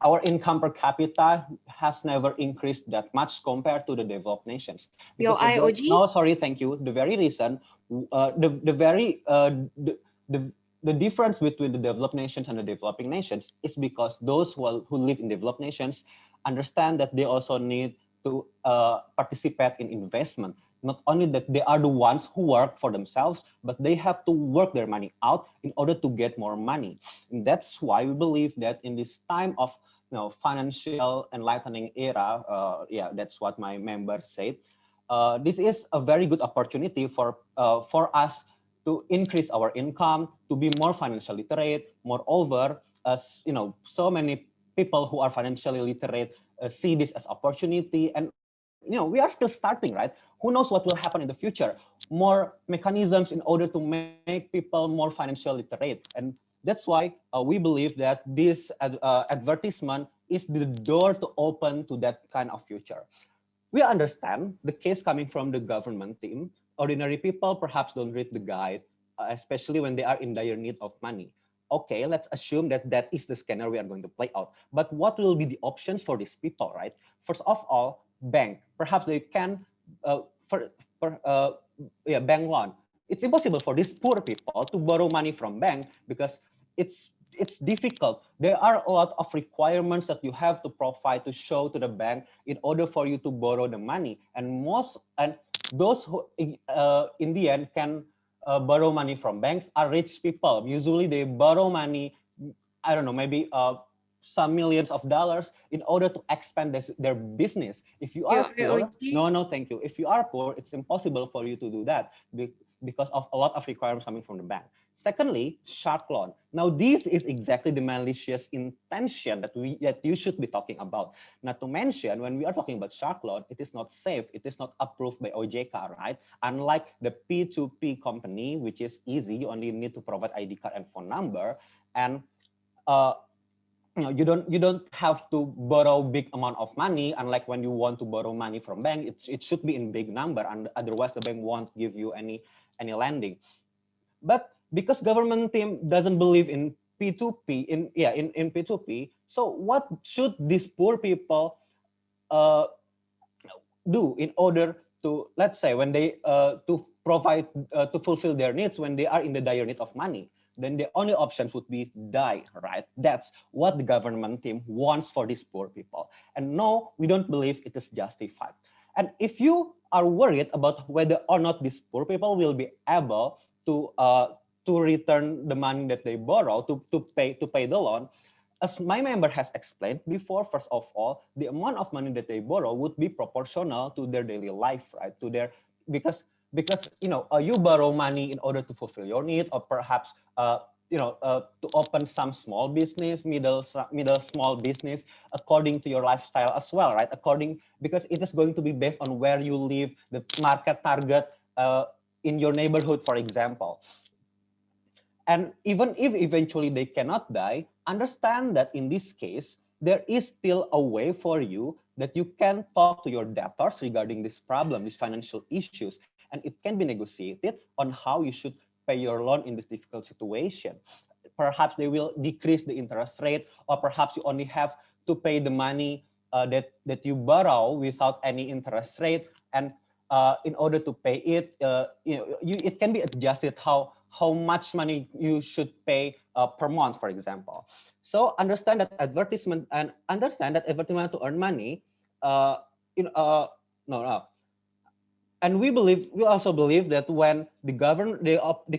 our income per capita has never increased that much compared to the developed nations, because Your IOG? no, sorry, thank you, the very reason, the, the the difference between the developed nations and the developing nations is because those who live in developed nations understand that they also need to participate in investment. Not only that they are the ones who work for themselves, but they have to work their money out in order to get more money. And that's why we believe that in this time of financial enlightening era, yeah, that's what my member said. This is a very good opportunity for us to increase our income, to be more financially literate. Moreover, as so many people who are financially literate see this as opportunity, and we are still starting, right? Who knows what will happen in the future? More mechanisms in order to make people more financially literate, and that's why we believe that this advertisement is the door to open to that kind of future. We understand the case coming from the government team. Ordinary people perhaps don't read the guide, especially when they are in dire need of money. Okay, let's assume that that is the scenario we are going to play out. But what will be the options for these people, right? First of all, bank. Perhaps they can, uh, for, yeah, bank loan. It's impossible for these poor people to borrow money from bank because it's difficult. There are a lot of requirements that you have to provide to show to the bank in order for you to borrow the money. And those who in the end can borrow money from banks are rich people. Usually they borrow money, I don't know, maybe some millions of dollars in order to expand their business. If you are Your poor, IOG? no, thank you. If you are poor, it's impossible for you to do that because of a lot of requirements coming from the bank. Secondly, shark loan. Now, this is exactly the malicious intention that you should be talking about. Not to mention, when we are talking about shark loan, it is not safe. It is not approved by OJK, right? Unlike the P2P company, which is easy, you only need to provide ID card and phone number, and uh, you don't have to borrow big amount of money. Unlike when you want to borrow money from bank, it should be in big number, and otherwise the bank won't give you any lending. But because government team doesn't believe in P2P, in P2P, so what should these poor people uh, do in order to, let's say, when they to provide to fulfill their needs when they are in the dire need of money? Then the only options would be die, right? That's what the government team wants for these poor people. And no, we don't believe it is justified. And if you are worried about whether or not these poor people will be able to return the money that they borrow to pay the loan, as my member has explained before, first of all, the amount of money that they borrow would be proportional to their daily life, right? To their because you borrow money in order to fulfill your needs, or perhaps to open some small business, middle small business according to your lifestyle as well, right? Because it is going to be based on where you live, the market target in your neighborhood, for example. And even if eventually they cannot die, understand that in this case, there is still a way for you that you can talk to your debtors regarding this problem, these financial issues, and it can be negotiated on how you should pay your loan in this difficult situation. Perhaps they will decrease the interest rate, or perhaps you only have to pay the money that you borrow without any interest rate, and in order to pay it, it can be adjusted how much money you should pay per month, for example. So understand that advertisement to earn money. In no no and we also believe that when the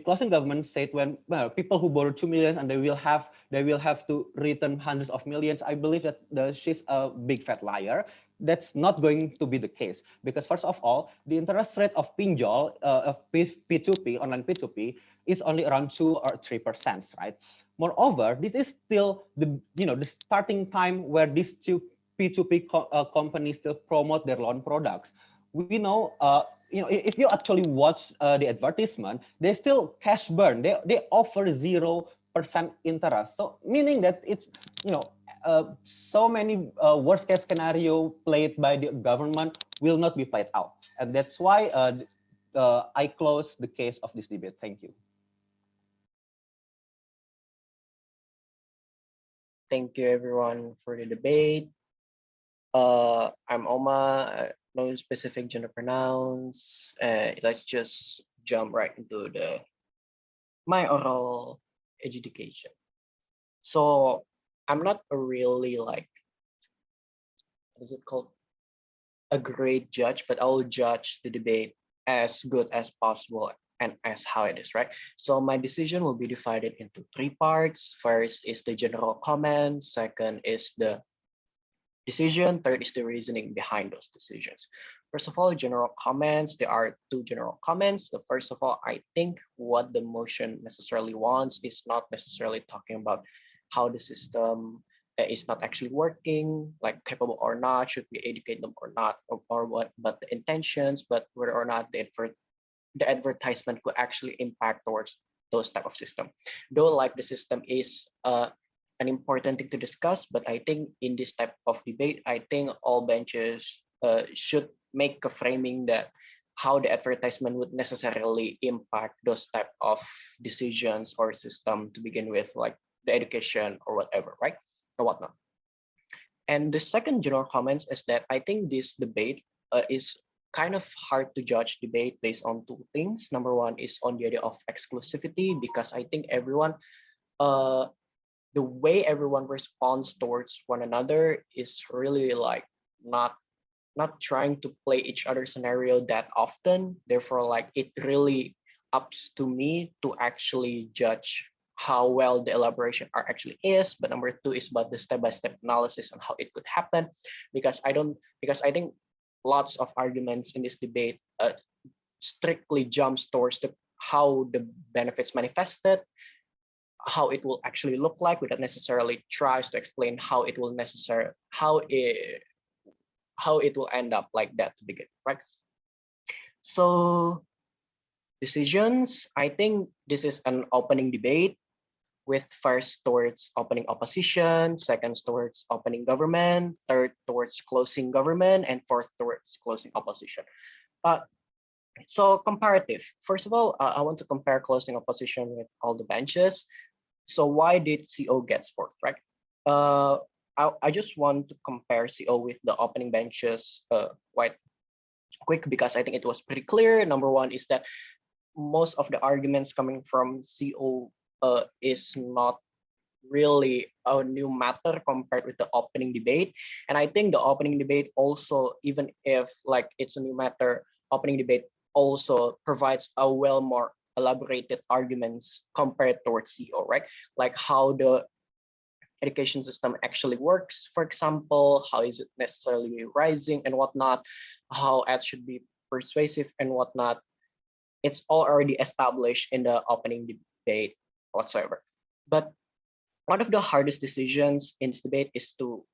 closing government said, when people who borrow 2 million and they will have to return hundreds of millions, I believe that she's a big fat liar. That's not going to be the case, because first of all, the interest rate of pinjol of P2P, online P2P, is only around 2 or 3%, right? Moreover, this is still the starting time where these two P2P companies still promote their loan products. We know, if you actually watch the advertisement, they still cash burn. They offer 0% interest. So meaning that it's, so many worst case scenario played by the government will not be played out. And that's why I close the case of this debate. Thank you. Thank you everyone for the debate. I'm Oma. No specific gender pronouns. Let's just jump right into my oral adjudication. So I'm not a really what is it called? A great judge, but I will judge the debate as good as possible and as how it is, right? So my decision will be divided into 3 parts. First is the general comment. Second is the decision. Third is the reasoning behind those decisions. First of all, general comments. There are 2 general comments. The first of all, I think what the motion necessarily wants is not necessarily talking about how the system is not actually working, like capable or not, should we educate them or not, or what, but the intentions, but whether or not the advertisement could actually impact towards those type of system. Though like the system is an important thing to discuss, but I think in this type of debate, I think all benches should make a framing that how the advertisement would necessarily impact those type of decisions or system to begin with, like the education or whatever, right? Or whatnot. And the second general comments is that I think this debate is kind of hard to judge debate based on 2 things. Number one is on the idea of exclusivity, because I think everyone, the way everyone responds towards one another is really like not trying to play each other scenario that often. Therefore, like it really ups to me to actually judge how well the elaboration are actually is. But number 2 is about the step-by-step analysis on how it could happen, because I think lots of arguments in this debate strictly jumps towards how the benefits manifested, how it will actually look like, without necessarily tries to explain how it will end up like that to begin, right? So decisions, I think this is an opening debate, with first towards opening opposition, second towards opening government, third towards closing government, and fourth towards closing opposition. So comparative. First of all, I want to compare closing opposition with all the benches. So why did CO get fourth, right? I just want to compare CO with the opening benches quite quick, because I think it was pretty clear. Number one is that most of the arguments coming from CO is not really a new matter compared with the opening debate. And I think the opening debate also, even if like it's a new matter, opening debate also provides a well more elaborated arguments compared towards CO, right? Like how the education system actually works, for example, how is it necessarily rising and whatnot, how ads should be persuasive and whatnot. It's all already established in the opening debate whatsoever. But one of the hardest decisions in this debate is to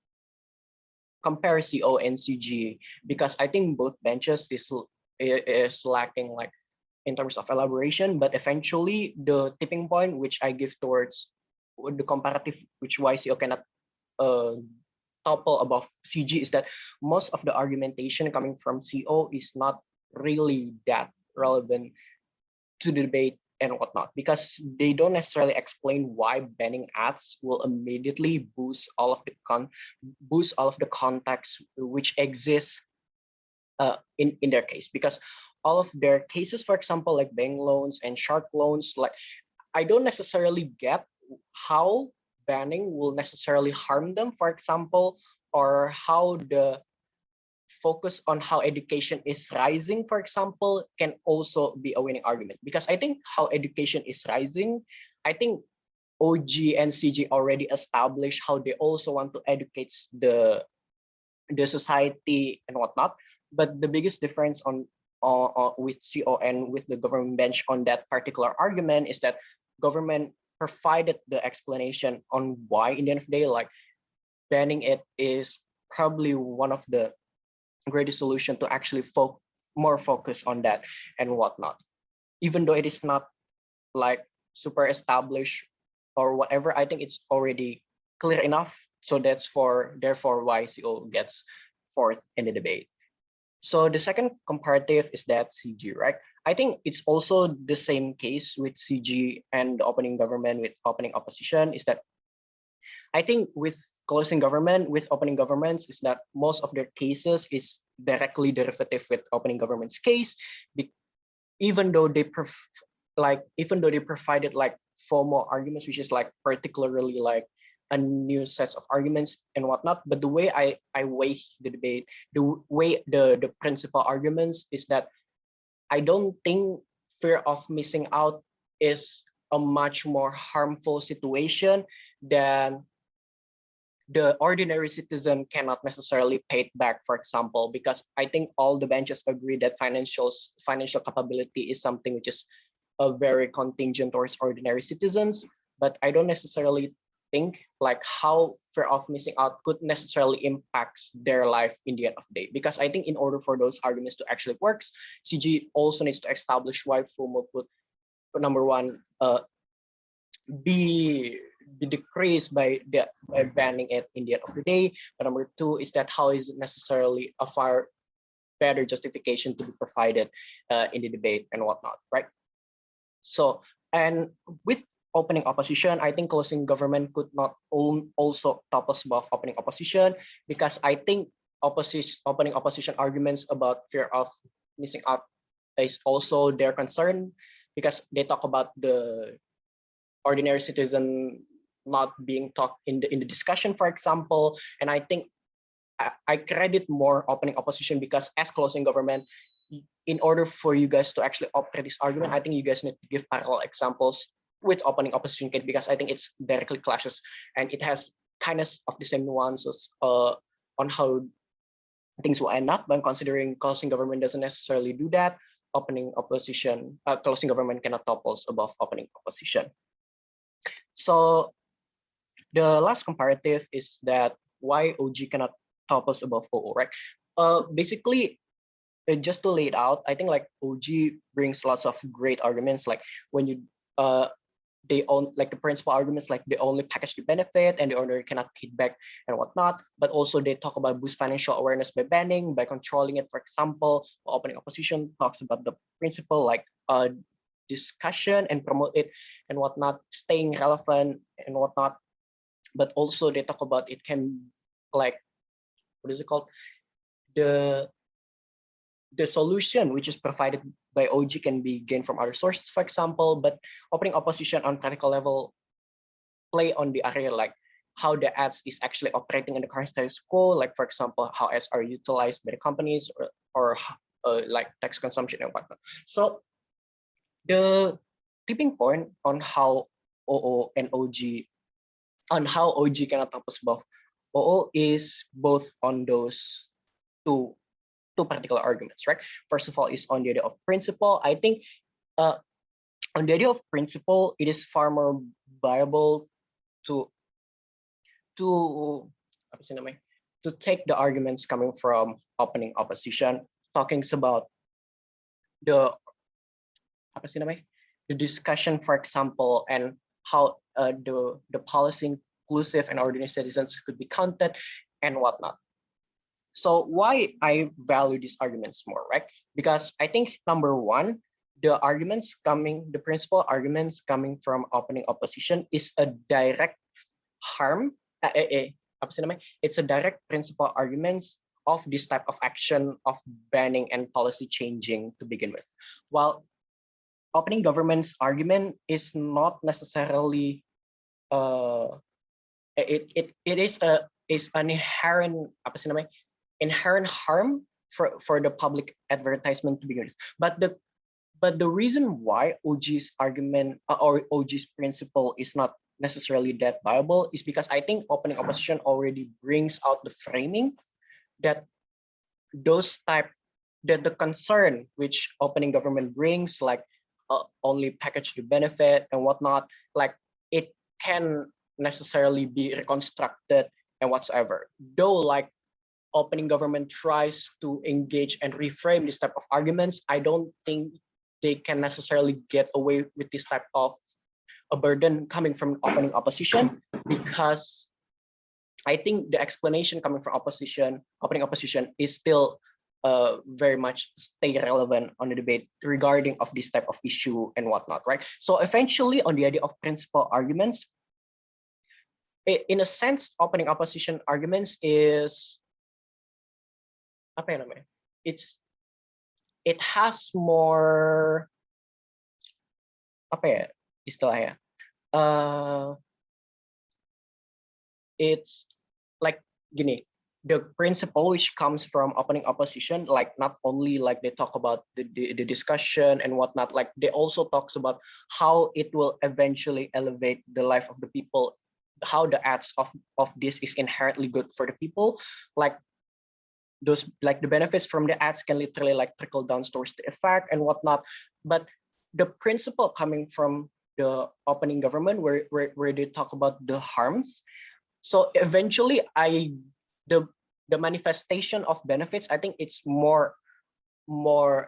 compare CO and CG, because I think both benches is lacking like in terms of elaboration, but eventually the tipping point which I give towards the comparative, which why CO cannot topple above CG, is that most of the argumentation coming from CO is not really that relevant to the debate and whatnot, because they don't necessarily explain why banning ads will immediately boost all of the context which exists in their case. Because all of their cases, for example, like bank loans and shark loans, like I don't necessarily get how banning will necessarily harm them, for example, or how the focus on how education is rising, for example, can also be a winning argument. Because I think how education is rising, I think OG and CG already established how they also want to educate the society and whatnot. But the biggest difference with CO and with the government bench on that particular argument is that government provided the explanation on why in the end of the day, like banning it is probably one of the greatest solution to actually more focus on that and whatnot. Even though it is not like super established or whatever, I think it's already clear enough. So therefore why CO gets fourth in the debate. So the second comparative is that CG, right? I think it's also the same case with CG and the opening government with opening opposition, is that I think with closing government, with opening governments, is that most of their cases is directly derivative with opening government's case, even though they provided like four more arguments, which is like particularly like a new set of arguments and whatnot. But the way I weigh the debate, the way the principal arguments is that I don't think fear of missing out is a much more harmful situation than the ordinary citizen cannot necessarily pay it back, for example, because I think all the benches agree that financial capability is something which is a very contingent towards ordinary citizens. But I don't necessarily think like how fear of missing out could necessarily impact their life in the end of the day. Because I think in order for those arguments to actually work, CG also needs to establish why FOMO could, number one, be decreased by banning it in the end of the day. But number two is that how is it necessarily a far better justification to be provided in the debate and whatnot, right? So, and with opening opposition, I think closing government could not also top us above opening opposition, because I think opening opposition arguments about fear of missing out is also their concern, because they talk about the ordinary citizen not being talked in the discussion, for example. And I think I credit more opening opposition, because as closing government, in order for you guys to actually operate this argument, I think you guys need to give parallel examples with opening opposition case, because I think it's directly clashes and it has kind of the same nuances on how things will end up. But considering closing government doesn't necessarily do that, closing government cannot topple above opening opposition. So the last comparative is that why OG cannot top us above OO, right? Basically, just to lay it out, I think like OG brings lots of great arguments, like when you they own like the principal arguments, like they only package the benefit and the owner cannot pay back and whatnot. But also they talk about boost financial awareness by banning, by controlling it, for example. Opening opposition talks about the principle like discussion and promote it and whatnot, staying relevant and whatnot. But also they talk about it can like, what is it called? The solution which is provided by OG can be gained from other sources, for example. But opening opposition on practical level play on the area like how the ads is actually operating in the current status quo, like for example, how ads are utilized by the companies or like tax consumption and whatnot. So the tipping point on how OO and OG, on how OG cannot top us above OO is both on those two particular arguments, right? First of all, is on the idea of principle. I think on the idea of principle, it is far more viable to to apa sih namanya, to take the arguments coming from opening opposition, talking about the apa sih namanya, the discussion, for example, and how the policy inclusive and ordinary citizens could be counted and whatnot. So why I value these arguments more, right? Because I think number one, the principal arguments coming from opening opposition is a direct harm. Apa sih namanya? It's a direct principal arguments of this type of action of banning and policy changing to begin with. While opening government's argument is not necessarily it is an inherent apa sih namanya, inherent harm for the public advertisement to begin with. But the reason why OG's argument or OG's principle is not necessarily that viable is because I think opening opposition already brings out the framing that that the concern which opening government brings, like only package the benefit and whatnot, like it can necessarily be reconstructed and whatsoever. Though like opening government tries to engage and reframe this type of arguments, I don't think they can necessarily get away with this type of a burden coming from opening opposition, because I think the explanation coming from opening opposition is still very much stay relevant on the debate regarding of this type of issue and whatnot, right? So eventually on the idea of principal arguments, in a sense, opening opposition arguments is apa ya namanya? It has more apa ya istilahnya? It's like gini, the principle which comes from opening opposition, like not only like they talk about the discussion and whatnot, like they also talks about how it will eventually elevate the life of the people, how the ads of this is inherently good for the people, like those like the benefits from the ads can literally like trickle down towards the effect and whatnot. But the principle coming from the opening government where they talk about the harms, so eventually the manifestation of benefits, I think it's more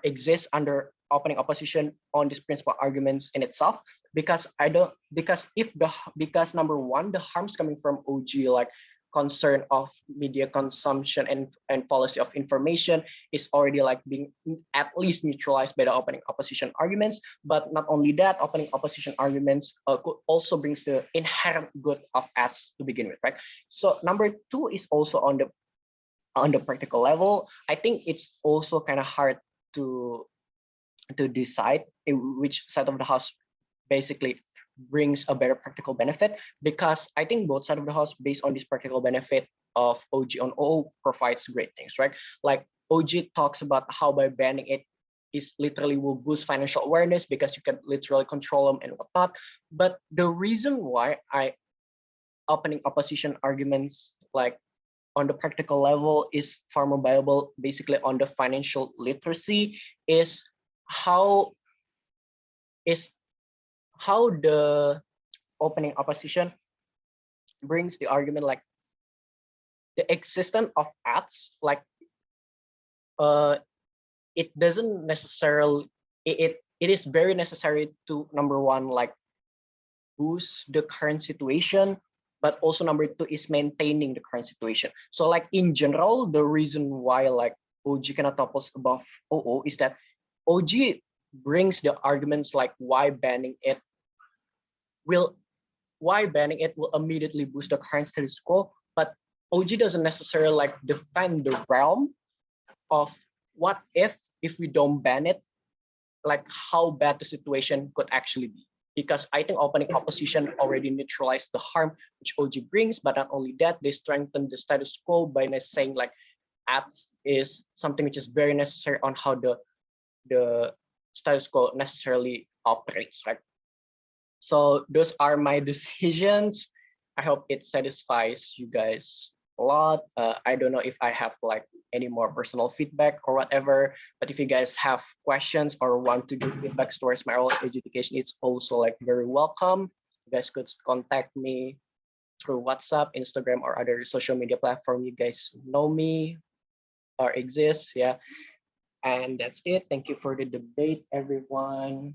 exists under opening opposition on these principal arguments in itself, because because number one, the harms coming from OG, like concern of media consumption and policy of information, is already like being at least neutralized by the opening opposition arguments. But not only that, opening opposition arguments could also brings the inherent good of ads to begin with, right? So number two is also on the practical level. I think it's also kind of hard to decide which side of the house basically brings a better practical benefit, because I think both sides of the house, based on this practical benefit of OG on O, provides great things, right? Like OG talks about how by banning it is literally will boost financial awareness because you can literally control them and whatnot. But the reason why opening opposition arguments like on the practical level is far more viable, basically on the financial literacy, is how the opening opposition brings the argument like the existence of ads, like it doesn't necessarily it is very necessary to number one, like boost the current situation, but also number two is maintaining the current situation. So like in general, the reason why like OG cannot topple above OO is that OG brings the arguments like why banning it will immediately boost the current status quo, but OG doesn't necessarily like defend the realm of what if we don't ban it, like how bad the situation could actually be. Because I think opening opposition already neutralized the harm which OG brings, but not only that, they strengthen the status quo by saying like ads is something which is very necessary on how the status quo necessarily operates, right? So those are my decisions. I hope it satisfies you guys a lot. I don't know if I have like any more personal feedback or whatever, but if you guys have questions or want to give feedback towards my own education, it's also like very welcome. guys could contact me through WhatsApp, Instagram, or other social media platform. You guys know me or exist. Yeah. And that's it. Thank you for the debate, everyone.